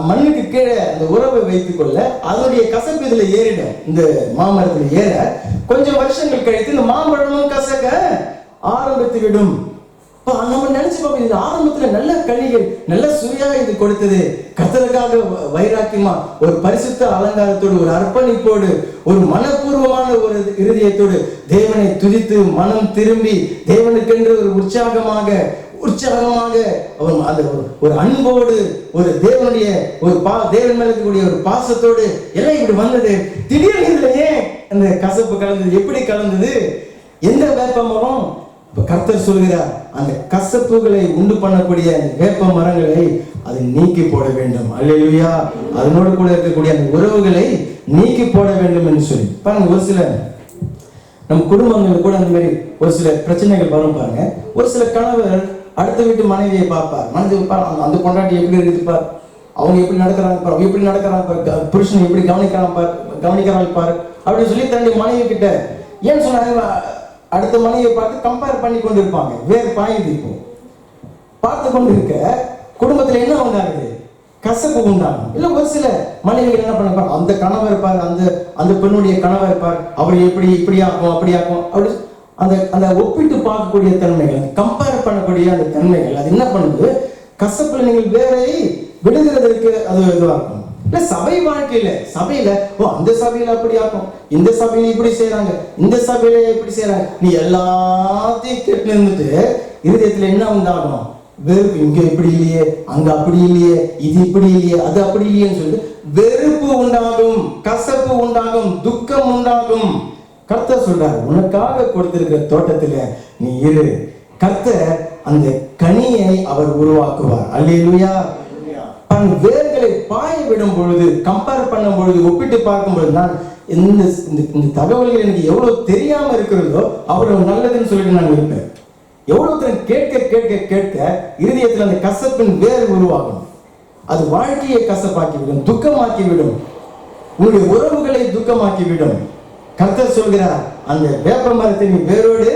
மண்ணுக்கு கீழே அந்த உறவை வைத்துக் கொள்ள அதனுடைய கசப்பு இதுல ஏறிடும். இந்த மாமரத்துல ஏற கொஞ்சம் வருஷங்கள் கழித்து இந்த மாம்பழமும் கசக்க ஆரம்பித்து விடும். நம்ம நினைச்சு பார்ப்போம், இது ஆரம்பத்துல நல்ல கனிகள், நல்ல சுவையா இது கொடுத்தது. கர்த்தருக்காக வைராக்கியமா ஒரு பரிசுத்த அலங்காரத்தோடு, ஒரு அர்ப்பணிப்போடு, ஒரு மனப்பூர்வமான ஒரு இருதயத்தோடு தேவனை துதித்து மனம் திரும்பி தேவனுக்கென்று ஒரு உற்சாகமாக அந்த ஒரு அன்போடு, ஒரு தேவனுடைய ஒரு தேவன் மேல இருக்கக்கூடிய ஒரு பாசத்தோடு எல்லாம் இப்படி வந்தது. திடீர்னு இதுல ஏன் அந்த கசப்பு கலந்தது? எப்படி கலந்தது? எந்த வேப்ப மரம்? கர்த்தர் சொல்கிறார், அந்த கசப்புகளை உண்டு பண்ணக்கூடிய அந்த வேப்ப மரங்களை அதை நீக்கி போட வேண்டும். அல்லேலூயா. அதனோடு கூட இருக்கக்கூடிய அந்த உறவுகளை நீக்கி போட வேண்டும் என்று சொல்லி பாருங்க. ஒரு சில நம்ம குடும்பங்கள் கூட அந்த மாதிரி ஒரு சில பிரச்சனைகள் வரும் பாருங்க. ஒரு சில கணவர் அடுத்த வீட்டு மனைவியை பார்ப்பார். அந்த பொண்டாட்டி எப்படி இருக்குது பார், அவங்க எப்படி நடக்கிறாங்க பார், அவங்க எப்படி நடக்கிறாங்க பார், புருஷன் எப்படி கவனிக்கிறாங்க பாரு அப்படின்னு சொல்லி தன்னுடைய மனைவி கிட்ட ஏன் சொன்னாங்க, அடுத்த மனைவியை பார்த்து கம்பேர் பண்ணி கொண்டு இருப்பாங்க. வேறு பாயுது. இப்போ பார்த்து கொண்டு இருக்க குடும்பத்துல என்ன உண்டாகுது? கசப்பு உண்டாகும். இல்ல ஒரு சில மனைவிகள் என்ன பண்ண, அந்த கணவர் பார், அந்த பெண்ணுடைய கணவர் பார், அவர் இப்படி ஆக்கும் அப்படி அப்படி அந்த ஒப்பிட்டு பார்க்கக்கூடிய தன்மைகள், கம்பேர் பண்ணக்கூடிய அந்த தன்மைகள் அது என்ன பண்ணுது? கசப்புல நீங்கள் வேறை விடுகிறதற்கு அது இதுவாக இருக்கும். இல்ல சபை வாழ்க்கையில அந்த சபையில அப்படி ஆகும், இந்த சபையில இப்படி செய்யறாங்க, இந்த சபையில இப்படி செய்யறாங்க, நீ எல்லாத்தையும் கேட்டு இருந்துட்டு இருதயத்துல என்ன உண்டாகும்? வெறுப்பு. இங்க இப்படி இல்லையே, அங்க அப்படி இல்லையே, இது இப்படி இல்லையே, அது அப்படி இல்லையேன்னு சொல்லிட்டு வெறுப்பு உண்டாகும், கசப்பு உண்டாகும், துக்கம் உண்டாகும். கர்த்தர் சொல்றாரு, உனக்காக கொடுத்திருக்கிற தோட்டத்துல நீ இரு. கர்த்தர் அந்த கனியை அவர் உருவாக்குவார். அல்லேலூயா. தன் வேர்களை பாய விடும் பொழுது, கம்பேர் பண்ணும் பொழுது, ஒப்பிட்டு பார்க்கும் பொழுது, நான் இந்த தகவல்கள் எனக்கு எவ்வளவு தெரியாம இருக்கிறதோ அவ்வளவு நல்லதுன்னு சொல்லிட்டு நான் இருப்பேன். எவ்வளவு கேட்க இருதயத்தில் அந்த கசப்பின் வேர் உருவாகும். அது வாழ்க்கையை கசப்பாக்கிவிடும், துக்கமாக்கிவிடும், உங்களுடைய உறவுகளை துக்கமாக்கிவிடும். கர்த்தர் சொல்கிறார், அந்த வேப்ப மரத்தை நீ வேரோடு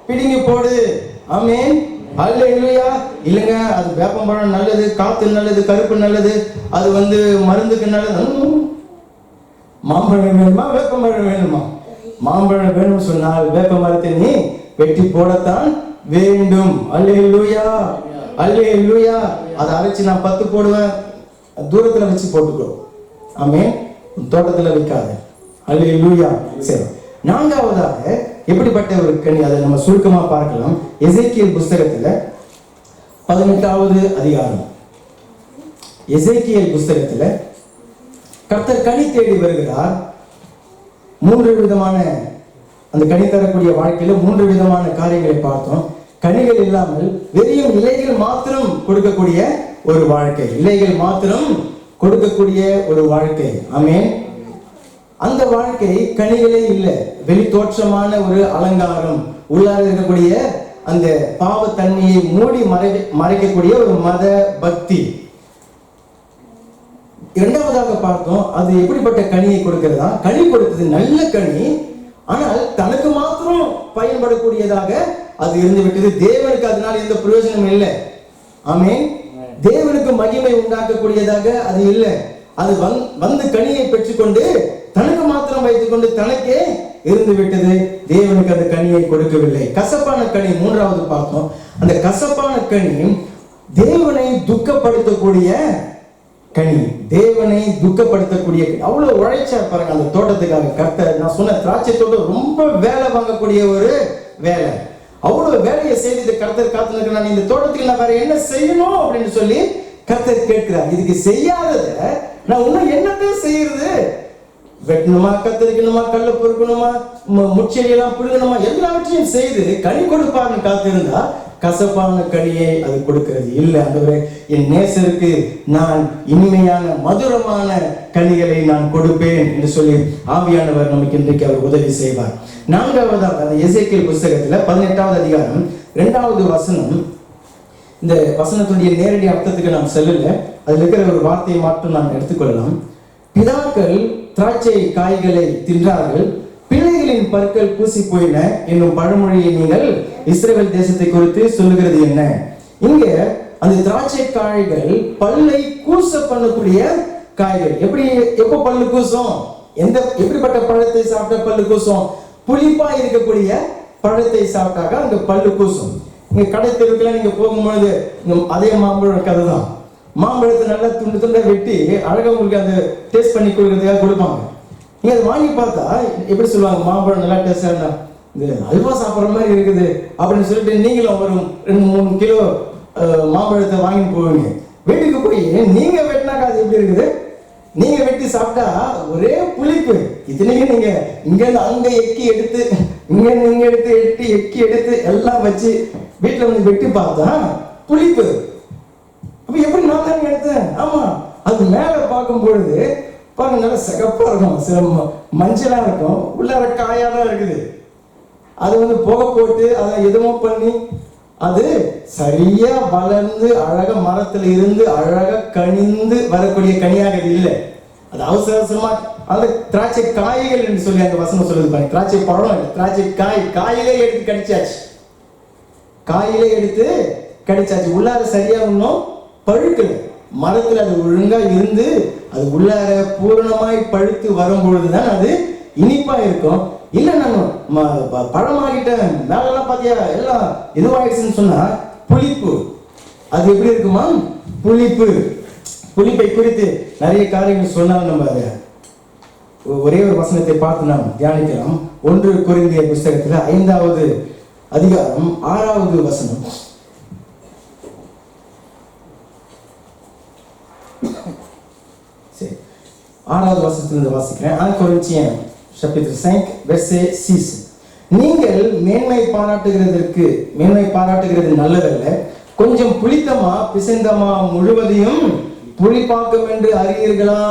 பிடுங்கி போடு. ஆமென். அல்லேலூயா. இல்லைங்க, அது வேப்பம்பழம் நல்லது, காத்து நல்லது, கருப்பு நல்லது, அது மருந்துக்கு நல்லது. மாம்பழம் வேணுமா வேப்பம்பழம் வேணுமா? மாம்பழம் வேணும் சொன்னால் வேப்ப மரத்தை நீ வெட்டி போடத்தான் வேண்டும். அல்லேலூயா. அல்லேலூயா. அதை அரைச்சு நான் 10 போடுவேன், தூரத்துல வச்சு போட்டுக்கோ. ஆமென். தோட்டத்துல வைக்காத. அல்லேலூயா. சரி, 4வதாக எப்படிப்பட்ட ஒரு கனி, அதை நம்ம சுருக்கமா பார்க்கலாம். எசேக்கியேல் புஸ்தகத்துல 18வது அதிகாரம். எசேக்கியேல் புஸ்தகத்துல கர்த்தர் கனி தேடி வருகிறார். 3 விதமான அந்த கனி தரக்கூடிய வாழ்க்கையில 3 விதமான காரியங்களை பார்த்தோம். கனிகள் இல்லாமல் வெறும் இலைகள் மாத்திரம் கொடுக்கக்கூடிய ஒரு வாழ்க்கை, இலைகள் மாத்திரம் கொடுக்கக்கூடிய ஒரு வாழ்க்கை. ஆமென். அந்த வாழ்க்கை கனிகளே இல்லை, வெளி தோற்றமான ஒரு அலங்காரம், உள்ளார இருக்கக்கூடிய அந்த பாவத்தன்மையை மூடி மறைக்கக்கூடிய ஒரு மத பக்தி. இரண்டாவதாக பார்த்தோம், அது எப்படிப்பட்ட கனியை கொடுக்கிறதா? கனி கொடுத்தது நல்ல கனி, ஆனால் தனக்கு மாத்திரம் பயன்படக்கூடியதாக அது இருந்து விட்டது. தேவனுக்கு அதனால எந்த பிரயோஜனம் இல்லை. ஆமென். தேவனுக்கு மகிமை உண்டாக்கக்கூடியதாக அது இல்லை. அது வந்து கனியை பெற்றுக்கொண்டு தனக்கு மாத்திரம் வைத்துக் கொண்டு தனக்கே இருந்து விட்டது. தேவனுக்கு அந்த கனியை கொடுக்கவில்லை. கசப்பான கனி மூன்றாவது பார்த்தோம். அந்த கசப்பான கனி தேவனை துக்கப்படுத்தக்கூடிய கனி, தேவனை துக்கப்படுத்தக்கூடிய. அவ்வளவு உழைச்சா பாருங்க அந்த தோட்டத்துக்காக. கர்த்தர், நான் சொன்ன திராட்சை தோட்டம் ரொம்ப வேலை வாங்கக்கூடிய ஒரு வேலை. அவ்வளவு வேலையை செய்து கர்த்தர் காத்து, நான் இந்த தோட்டத்துக்கு நான் வேற என்ன செய்யணும் அப்படின்னு சொல்லி கர்த்தர் கேட்கிறார். இதுக்கு செய்யாதத நான் இன்னும் என்னத்தையும் செய்யறது? வெட்டணுமா, கத்தரிக்கணுமா, கல்ல பொறுக்கணுமா, முச்செடியெல்லாம் புடுங்கணுமா, எல்லாவற்றையும் செய்து கனி கொடுப்பாருன்னு காத்திருந்தா கசப்பான கனியை அது கொடுக்கிறது இல்லை. ஆண்டவரே, என் நேசருக்கு நான் இனிமையான மதுரமான கனிகளை நான் கொடுப்பேன் என்று சொல்லி ஆவியானவர் நமக்கு இன்றைக்கு அவர் உதவி செய்வார். நான்காவதாக அந்த எசேக்கியேல் புத்தகத்துல 18வது அதிகாரம் 2வது வசனம். இந்த வசனத்துடைய நேரடி அர்த்தத்துக்கு நாம் செல்லல, அதுல இருக்கிற ஒரு வார்த்தையை மட்டும் நாம் எடுத்துக்கொள்ளலாம். பிதாக்கள் திராட்சை காய்களை தின்றார்கள், பிள்ளைகளின் பற்கள் பூசி போயின என்னும் பழமொழியை நீங்கள் இஸ்ரவேல் தேசத்தை குறித்து சொல்லுகிறது என்ன? இங்க அந்த திராட்சை காய்கள் பல்லை கூச பண்ணக்கூடிய காய்கள். எப்போ பல்லு கூசும்? எப்படிப்பட்ட பழத்தை சாப்பிட்ட பல்லு கூசும்? புளிப்பா இருக்கக்கூடிய பழத்தை சாப்பிட்டாக்க அங்க பல்லு கூசும். இங்க கடை தெருவுக்குலாம் நீங்க போகும்பொழுது அதே மாம்பழம் கதை தான். மாம்பழத்தை நல்லா துண்டு துண்டா வெட்டி அழகா உங்களுக்கு அந்த டேஸ்ட் பண்ணி கொடுக்கறதுக்காக கொடுப்பாங்க. நீங்க அதை வாங்கி பார்த்தா எப்படி சொல்லுவாங்க, மாம்பழம் நல்லா டேஸ்டா இருந்தா இந்த அல்வா சாப்பிட்ற மாதிரி இருக்குது அப்படின்னு சொல்லிட்டு நீங்களும் ஒரு 2-3 கிலோ மாம்பழத்தை வாங்கி போவீங்க. வீட்டுக்கு போய் நீங்க வெட்டினாக்கா அது எப்படி இருக்குது? நீங்க வெட்டி சாப்பிட்டா ஒரே புளிப்பு. இத்தனைக்கும் நீங்க இங்க இருந்து அங்க எக்கி எடுத்து இங்க எடுத்து எக்கி எடுத்து எல்லாம் வச்சு வீட்டுல வந்து வெட்டி பார்த்தா புளிப்பு. அப்ப எப்படி நான் தான் எடுத்தேன்? ஆமா, அது மேல பார்க்கும் பொழுது பாருங்க நல்லா சிகப்பா இருக்கும், சில மஞ்சளா இருக்கும், உள்ளார காயா தான் இருக்குது. அது வந்து புகை போட்டு அதை எதுவும் பண்ணி அது சரியா வளர்ந்து அழகா மரத்துல இருந்து அழகா கனிந்து வரக்கூடிய கனியாக இல்லை. அது அவசரமா அந்த திராட்சை காய்கள் என்று சொல்லி அந்த வசனம் சொல்லுது பாருங்க. திராட்சை பழம் இல்லை, திராட்சை காயிலே எடுத்து கடிச்சாச்சு. காயிலே எடுத்து கடிச்சாச்சு. உள்ளார சரியா இன்னும் பழுக்கல. மரத்துல அது ஒழுங்கா இருந்து அது உள்ளார பூரணமாய் பழுத்து வரும் பொழுதுதான் அது இனிப்பா இருக்கும். இல்ல நான் பழமாகிட்டேன் மேலெல்லாம் பாத்தியா எல்லாம் இதுவாயிடுச்சுன்னு சொன்னா புளிப்பு. அது எப்படி இருக்குமா? புளிப்பு. புளிப்பை குறித்து நிறைய காரியங்கள் சொன்னால் நம்ம ஒரே ஒரு வசனத்தை பார்த்து நாம் தியானிக்கலாம். 1 கொரிந்தியர் புத்தகத்துல 5வது அதிகாரம் 6வது வசனம். சரி, 6வது வசனத்திலிருந்து வாசிக்கிறேன். 1 Corinthiens chapitre 5 verset 6. நீங்கள் மேன்மை பாராட்டுகிறது நல்லதல்ல, கொஞ்சம் புளித்தமா பிசைந்தமா முழுவதையும் புளிப்பாக்கும் என்று அறியீர்களா?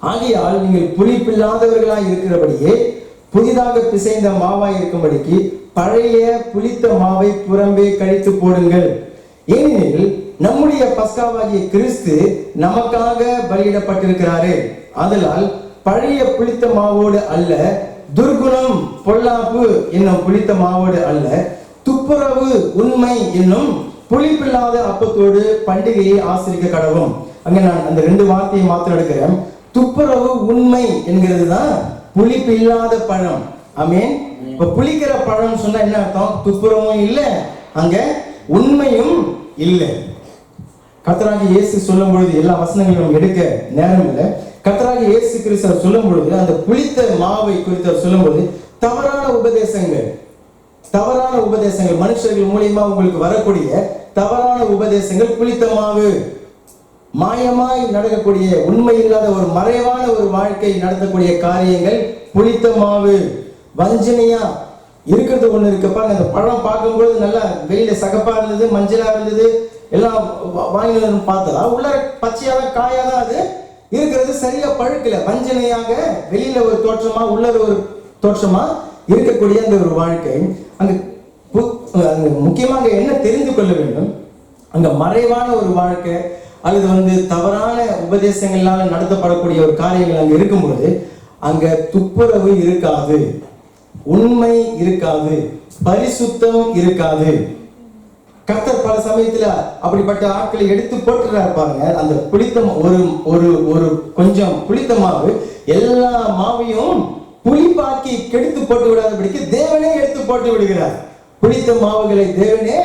ஆகையால் நீங்கள் புளிப்பில்லாதவர்களாய் இருக்கிறபடியே புதிதாக பிசைந்த மாவாய் இருக்கும்படிக்கு பழைய புளித்த மாவை புறம்பே கழித்து போடுங்கள். ஏனெனில் நம்முடைய பஸ்காவாகிய கிறிஸ்து நமக்காக பலியிடப்பட்டிருக்கிறாரே. ஆதலால் பழைய புளித்த மாவோடு அல்ல, துர்குணம் பொல்லாப்பு என்னும் புளித்த மாவோடு அல்ல, துப்புரவு உண்மை என்னும் புளிப்பில்லாத அப்பத்தோடு பண்டிகையை ஆசரிக்க கடவும். அங்க நான் அந்த 2 வார்த்தையை மாத்திரம் எடுக்கிறேன். துப்புரவு உண்மை என்கிறது தான் புளிப்பு இல்லாத பழம். ஆமென். இப்ப புளிக்கிற பழம் சொன்னா என்ன அர்த்தம்? துப்புரவும் இல்லை, அங்க உண்மையும் இல்லை. கர்த்தராகிய இயேசு சொல்லும் பொழுது எல்லா வசனங்களும் எடுக்க நேரம் இல்லை. கர்த்தராகிய இயேசு கிறிஸ்து சொல்லும் பொழுது அந்த புளித்த மாவை குறித்து சொல்லும் பொழுது தவறான உபதேசங்கள் மனுஷர்கள் மூலியமா உங்களுக்கு வரக்கூடிய தவறான உபதேசங்கள், புளித்த மாவு, மாயமாய் நடக்கக்கூடிய உண்மை இல்லாத ஒரு மறைவான ஒரு வாழ்க்கை நடத்தக்கூடிய காரியங்கள் புளித்த மாவு. வஞ்சனையா இருக்கிறது ஒண்ணு இருக்கு பாருங்க. அந்த பழம் பார்க்கும்போது நல்லா வெளியில சகப்பா இருந்தது, மஞ்சளா இருந்தது, எல்லாம் வாங்கி பார்த்தா உள்ள பச்சையாதான் காயாதான் அது இருக்கிறது, சரியா பழுக்கல. வஞ்சனையாக வெளியில ஒரு தோற்றமா உள்ள ஒரு தோற்றமா இருக்கக்கூடிய அந்த ஒரு வாழ்க்கை. அங்க முக்கியமாக என்ன தெரிந்து கொள்ள வேண்டும், அங்க மறைவான ஒரு வாழ்க்கை அல்லது தவறான உபதேசங்களால நடத்தப்படக்கூடிய ஒரு காரியங்கள் அங்க இருக்கும்போது அங்க துப்புரவு இருக்காது, உண்மை இருக்காது, பரிசுத்தம் இருக்காது. கர்த்தர் பல சமயத்துல அப்படிப்பட்ட ஆட்களை எடுத்து போட்டுறாரு பாருங்க. அந்த புளித்த ஒரு கொஞ்சம் புளித்த மாவு எல்லா மாவையும் புளிப்பாக்கி கெடுத்து போட்டு விடாதபடிக்கு தேவனே எடுத்து போட்டு விடுகிறார். புளித்த மாவுகளை தேவனே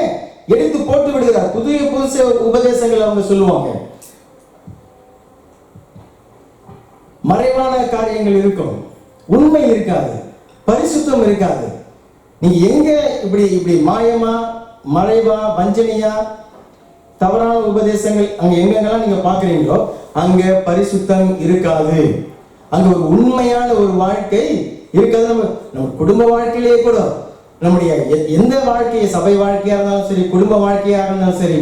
எடுத்து போட்டு விடுகிறார். புதுசு உபதேசங்கள் அவங்க சொல்லுவாங்க. மறைவான காரியங்கள் இருக்கும், உண்மை இருக்காது, பரிசுத்தம் இருக்காது. நீங்க எங்க இப்படி மாயமா, மறைவா, வஞ்சனையா, தவறான உபதேசங்கள் அங்க எங்கெங்கெல்லாம் நீங்க பாக்குறீங்களோ அங்க பரிசுத்தம் இருக்காது. அங்க ஒரு உண்மையான ஒரு வாழ்க்கை இருக்காது. நம்ம குடும்ப வாழ்க்கையிலேயே கூட, நம்முடைய எந்த வாழ்க்கையை, சபை வாழ்க்கையா இருந்தாலும் சரி, குடும்ப வாழ்க்கையா இருந்தாலும் சரி,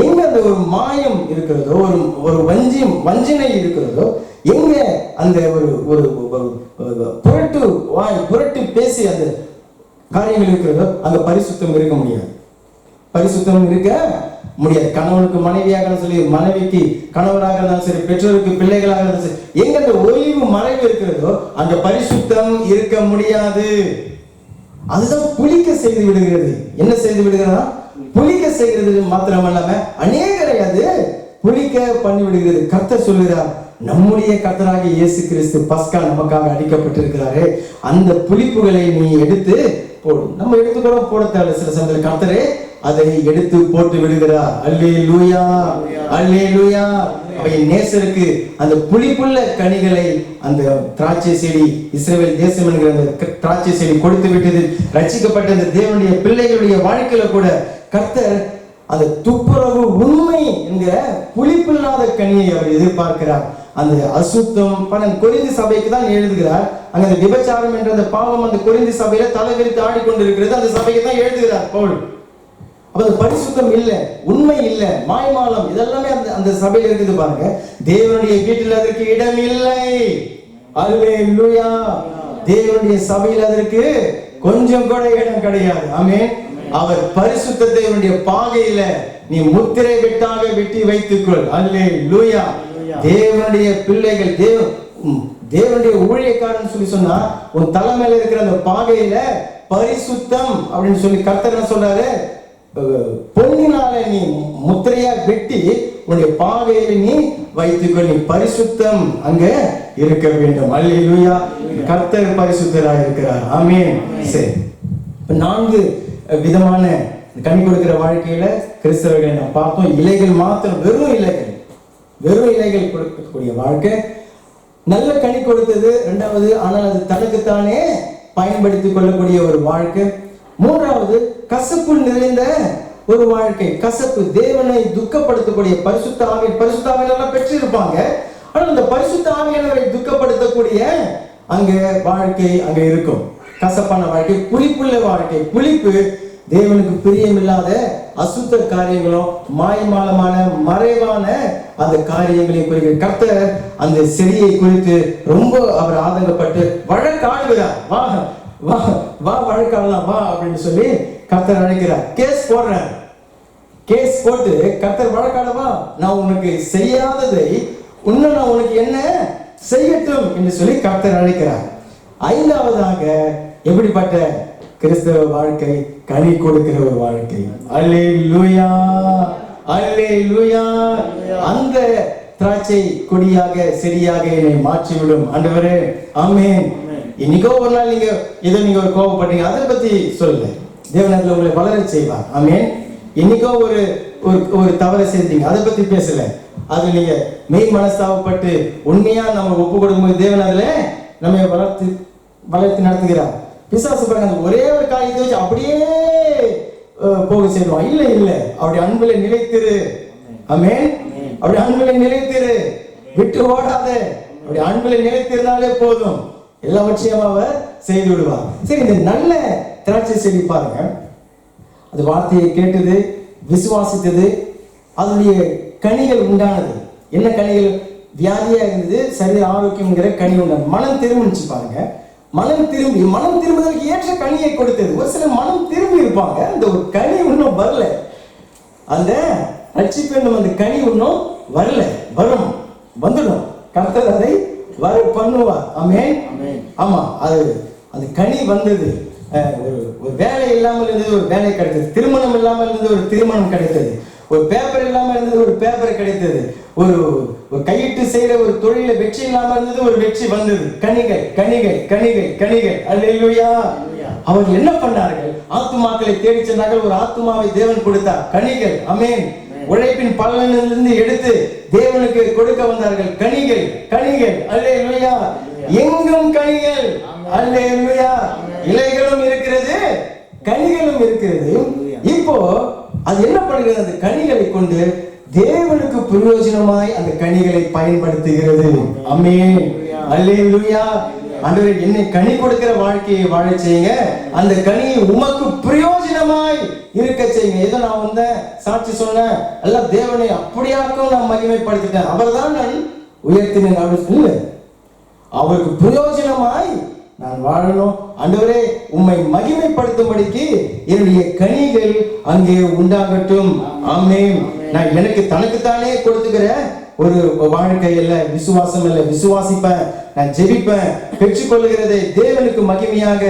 எங்க அந்த ஒரு மாயம் இருக்கிறதோ, ஒரு வஞ்சனை இருக்கிறதோ, எங்க அந்த ஒரு புரட்டு பேசி அந்த காரியங்கள் இருக்கிறதோ அங்க பரிசுத்தம் இருக்க முடியாது. பரிசுத்தம் இருக்க முடியாது. கணவனுக்கு மனைவியாக சரி, மனைவிக்கு கணவராக இருந்தாலும் சரி, பெற்றோருக்கு பிள்ளைகளாக இருந்தாலும் சரி, எங்க அந்த ஒளிவு மறைவு இருக்கிறதோ அங்க பரிசுத்தம் இருக்க முடியாது. அதுதான் புளிக்க செய்து விடுகிறது. என்ன செய்து விடுகிறதா? புளிக்க செய்கிறது மாத்திரமல்லாம அநேகரை அது புளிக்க பண்ணி விடுகிறது. கர்த்தர் சொல்கிறார், நம்முடைய கர்த்தராகிய இயேசு கிறிஸ்து பஸ்கா நமக்காக அடிக்கப்பட்டிருக்கிறாரே, அந்த புளிப்புகளை நீ எடுத்து போடு. நம்ம எடுத்து கூட போட தேவை. சில சமயத்தில் கர்த்தரே அதை எடுத்து போட்டு விடுகிறார். அல்லேலூயா, அல்லேலூயா. அவையின் நேசருக்கு அந்த புளிப்புள்ள கனிகளை அந்த திராட்சை செடி, இஸ்ரவேல் தேசம் என்கிற அந்த திராட்சை செடி கொடுத்து விட்டது. ரட்சிக்கப்பட்ட அந்த தேவனுடைய பிள்ளைகளுடைய வாழ்க்கையில கூட கர்த்தர் அந்த துப்புரவு, உண்மை என்கிற புளிப்பில்லாத கனியை அவர் எதிர்பார்க்கிறார். அந்த அசுத்தம் கொரிந்தி சபைக்கு தான் எழுதுகிறார். அங்க அந்த விபச்சாரம் என்ற அந்த பாவம் அந்த கொரிந்தி சபையில தலைவிரித்து ஆடிக்கொண்டிருக்கிறது. அந்த சபைக்கு தான் எழுதுகிறார் பவுல். அப்ப பரிசுத்தம் இல்ல, உண்மை இல்ல, மாய்மாலம் இதெல்லாமே அந்த சபையில இருக்குது பாருங்க. தேவனுடைய வீட்டில் அதற்கு இடம் இல்லை. அல்லேலூயா. தேவனுடைய சபையில் அதற்கு கொஞ்சம் கூட இடம் கிடையாது. ஆமென். அவர் பரிசுத்த தேவனுடைய பாகையில நீ முத்திரை வெட்டாக வெட்டி வைத்துக்கொள். அல்லேலூயா. தேவனுடைய பிள்ளைகள், தேவனுடைய ஊழியக்காரன் சொல்லி சொன்னா உன் தலைமையில இருக்கிற அந்த பாகையில பரிசுத்தம் அப்படின்னு சொல்லி கர்த்தர் என்ன சொல்றாரு, பொன்னினால நீ முத்திரையா வெட்டி உன்னுடைய பாகையில நீ வைத்துக்கொள். நீ பரிசுத்தம் அங்க இருக்க வேண்டும். அல்லேலூயா. கர்த்தர் பரிசுத்தராக இருக்கிறார். ஆமென். சரி, 4 விதமான கனி கொடுக்கிற வாழ்க்கையில கிறிஸ்தவர்களை நாம் பார்த்தோம். இலைகள் மாத்திரம், வெறும் இலைகள் கொடுக்கக்கூடிய வாழ்க்கை. நல்ல கனி கொடுத்தது 2வது. ஆனால் அது தனக்குத்தானே பயன்படுத்திக் கொள்ளக்கூடிய ஒரு வாழ்க்கை. 3வது கசப்பு நிறைந்த ஒரு வாழ்க்கை. கசப்பு, தேவனை துக்கப்படுத்தக்கூடிய பரிசுத்த ஆவியானவரை பெற்றிருப்பாங்க. ஆனால் அந்த பரிசுத்த ஆவியானவரை துக்கப்படுத்தக்கூடிய அங்க வாழ்க்கை அங்க இருக்கும். கசப்பான வாழ்க்கை, புளிப்புள்ள வாழ்க்கை. புளிப்பு தேவனுக்கு பிரியமில்லாத அசுத்த காரியங்களும் மாயமாலமான மறைவான அந்த காரியங்களையும் குறிக்கிறது. கர்த்தர் அந்த செடியை குறித்து ரொம்ப அவர் ஆதங்கப்பட்டு வழக்காடுகிறார். வா வா வா வழக்காடலாம் வா அப்படின்னு சொல்லி கர்த்தர் அழைக்கிறார். கேஸ் போடுறார். கேஸ் போட்டு கர்த்தர் வழக்காடவா, நான் உனக்கு செய்யாததை இன்னும் நான் உனக்கு என்ன செய்யட்டும் என்று சொல்லி கர்த்தர் அழைக்கிறார். 5வதாக எப்படிப்பட்ட கிறிஸ்தவ வாழ்க்கை, கனி கொடுக்கிற ஒரு வாழ்க்கை. அல்லேலூயா, அல்லேலூயா. அந்த திராட்சை கொடியாக செடியாக என்னை மாற்றிவிடும் ஆண்டவரே. ஆமென். இன்னைக்கோ ஒரு நாள் நீங்க ஒரு கோபப்பட்டீங்க, அதை பத்தி சொல்லல. தேவன் உங்களை வளர செய்வார். ஆமென். இன்னைக்கோ ஒரு தவறை செஞ்சீங்க, அதை பத்தி பேசல. அது நீங்க மெய் மனஸ்தாபப்பட்டு உண்மையா நம்ம ஒப்பு கொடுக்கும்போது தேவன் அதுல நம்ம வளர்த்து நடத்துகிறார். பிசாசு பாருங்க, ஒரே ஒரு காரியத்தை வச்சு அப்படியே போக செய்வான். இல்ல அப்படி அன்புல நிலைத்திரு. ஆமென். அப்படி அன்புல நிலைத்திரு, விட்டு ஓடாத. அப்படி அன்புல நிலைத்திருந்தாலே போதும். எல்லாவற்றையும் அவர் செய்து விடுவார். சரி, இந்த நல்ல திராட்சை செடி பாருங்க, அது வார்த்தையை கேட்டது, விசுவாசித்தது, அதனுடைய கனிகள் உண்டானது. என்ன கனிகள்? வியாதியா இருந்தது, சரீர ஆரோக்கியம்ங்கிற கனி உண்டானது. மனம் திரும்பிச்சு பாருங்க, மனம் திரும்புவதற்கு ஏற்ற கனியை கொடுத்தது. ஒரு சிலர் மனம் திரும்பி இருப்பாங்க, அந்த ஒரு கனி இன்னும் வரல, அந்த ரட்சிப்பு என்னும் அந்த கனி இன்னும் வரல, வரும், வந்துடும். கர்த்தர் அதை வர பண்ணுவார். ஆமென். ஆமா, அது அந்த கனி வந்தது. ஒரு வேலை இல்லாமல் இருந்தது, ஒரு வேலை கிடைத்தது. திருமணம் இல்லாமல் இருந்தது, ஒரு திருமணம் கிடைத்தது. ஒரு பேப்பர் இல்லாமல் இருந்தது, ஒரு பேப்பர் கிடைத்தது. ஒரு கையிட்டு செய்யற ஒரு தொழில வெற்றி இல்லாமல் இருந்தது, ஒரு வெற்றி வந்தது. கனிகள் கனிகள் கனிகள் கனிகள். அல்லேலூயா. அவர்கள் என்ன பண்ணார்கள்? ஆத்துமாக்களை தேடி சென்றார்கள். ஒரு ஆத்துமாவை தேவன் கொடுத்தார். கனிகள். ஆமென். உழைப்பின் பலனிலிருந்து எடுத்து தேவனுக்கு கொடுக்க வந்தார்கள். கனிகள் கனிகள். அல்லேலூயா. எங்கும் கனிகள். அல்லேலூயா. இலைகளும் இருக்கிறது, கனிகளும் இருக்கிறது. இப்போ அது என்ன பண்ணுகிறது? அந்த கனிகளை கொண்டு தேவனுக்கு பிரயோஜனமாய் அந்த கனிகளை பயன்படுத்துகிறது. ஆமென். அல்லேலூயா. ஆண்டவரே, என்னை கனி கொடுக்கிற வாழ்க்கையை வாழ செய்யுங்க, அந்த கனியை உமக்கு பிரயோஜனமாய் இருக்க செய்யுங்க. ஏதோ நான் வந்தேன், சாட்சி சொன்னேன், எல்லாம் தேவனை அப்படியாக்கும் நான் மகிமைப்படுத்திட்டேன், அவர்தான் நான் உயர்த்தினேன் அப்படின்னு இல்லை. அவருக்கு பிரயோஜனமாய் நான் வாழணும். ஆண்டவரே, உம்மை மகிமைப்படுத்தும்படிக்கு என்னுடைய கனிகள் அங்கே உண்டாகட்டும். ஆமென். நான் எனக்கு தனக்குத்தானே கொடுத்துக்கிற ஒரு வாழ்க்கை இல்ல, விசுவாசம் இல்ல. விசுவாசிப்பேன், நான் ஜெபிப்பேன், பெற்றுக்கொள்ளுகிறதை தேவனுக்கு மகிமையாக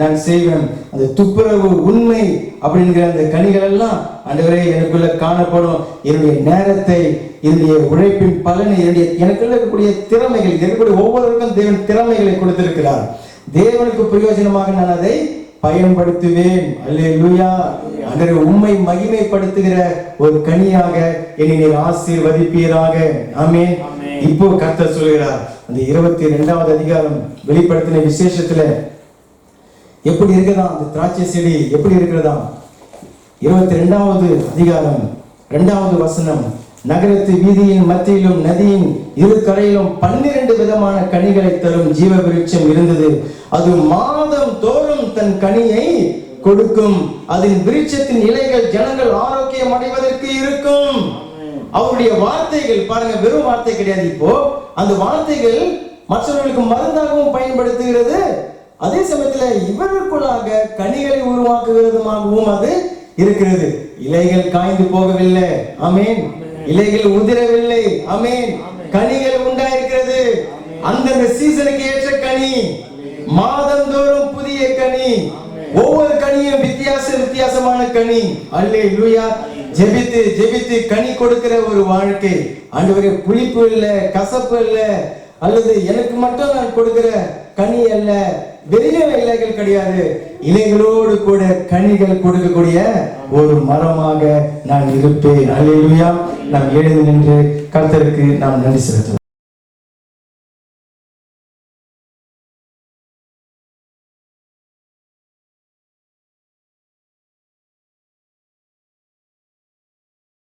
நான் செய்வேன். அந்த துப்புரவு, உண்மை அப்படிங்கிற அந்த கனிகள் எல்லாம் ஆண்டவரே எனக்குள்ள காணப்படும். என்னுடைய நேரத்தை, என்னுடைய உழைப்பின் பலனை, எனக்குள்ள இருக்கக்கூடிய திறமைகள், இருக்கக்கூடிய ஒவ்வொருவருக்கும் தேவன் திறமைகளை கொடுத்திருக்கிறார். தேவனுக்கு பிரயோஜனமாக நான் அதை பயன்படுத்துவேன். அல்லேலூயா. ஆண்டவரே, உம்மை மகிமைப்படுத்துகிற ஒரு கனியாக என்னை நீர் ஆசீர்வதிப்பீராக. ஆமென். இப்போ கர்த்தர் சொல்கிறார், அந்த 22வது அதிகாரம் வெளிப்படுத்தின விசேஷத்துல எப்படி இருக்குதா அந்த திராட்சை செடி, எப்படி இருக்கிறதா? 22வது அதிகாரம் 2வது வசனம். நகரத்து வீதியின் மத்தியிலும் நதியின் இரு கரையிலும் 12 விதமான கனிகளை தரும் ஜீவ விருட்சம் இருந்தது. அது மாதம் தோறும் தன் கனியை கொடுக்கும். அதன் விருட்சத்தின் இலைகள் ஜனங்கள் ஆரோக்கியம் அடைவதற்கு இருக்கும். அவருடைய வார்த்தைகள் பாருங்க, வெறும் வார்த்தை கிடையாது. இப்போ அந்த வார்த்தைகள் மற்றவர்களுக்கு மருந்தாகவும் பயன்படுத்துகிறது. அதே சமயத்துல இவர்களுக்குள்ளாக கனிகளை உருவாக்குகிறதுமாகவும் அது இருக்கிறது. இலைகள் காய்ந்து போகவில்லை. ஆமென். இலைகள் உதிரவில்லை. ஆமென். கனிகள் உண்டாயிருக்கிறது. அந்தந்த சீசனுக்கு ஏற்ற கனி, மாதந்தோறும் புதிய கனி, ஒவ்வொரு கனியும் வித்தியாசமான கனி. அல்லேலூயா. ஜெபித்து ஜெபித்து கனி கொடுக்கிற ஒரு வாழ்க்கை. ஆண்டவரே, புளிப்பு இல்ல, கசப்பு இல்ல, அல்லது எனக்கு மட்டும் நான் கொடுக்கிற கனி அல்ல, வெறிய இலைகள் கிடையாது. இலைகளோடு கூட கனிகள் கொடுக்கக்கூடிய ஒரு மரமாக நான் இருப்பேன். அல்லேலூயா. நாம் எழுந்து நின்று கர்த்தருக்கு நாம் நன்றி செலுத்துவோம்.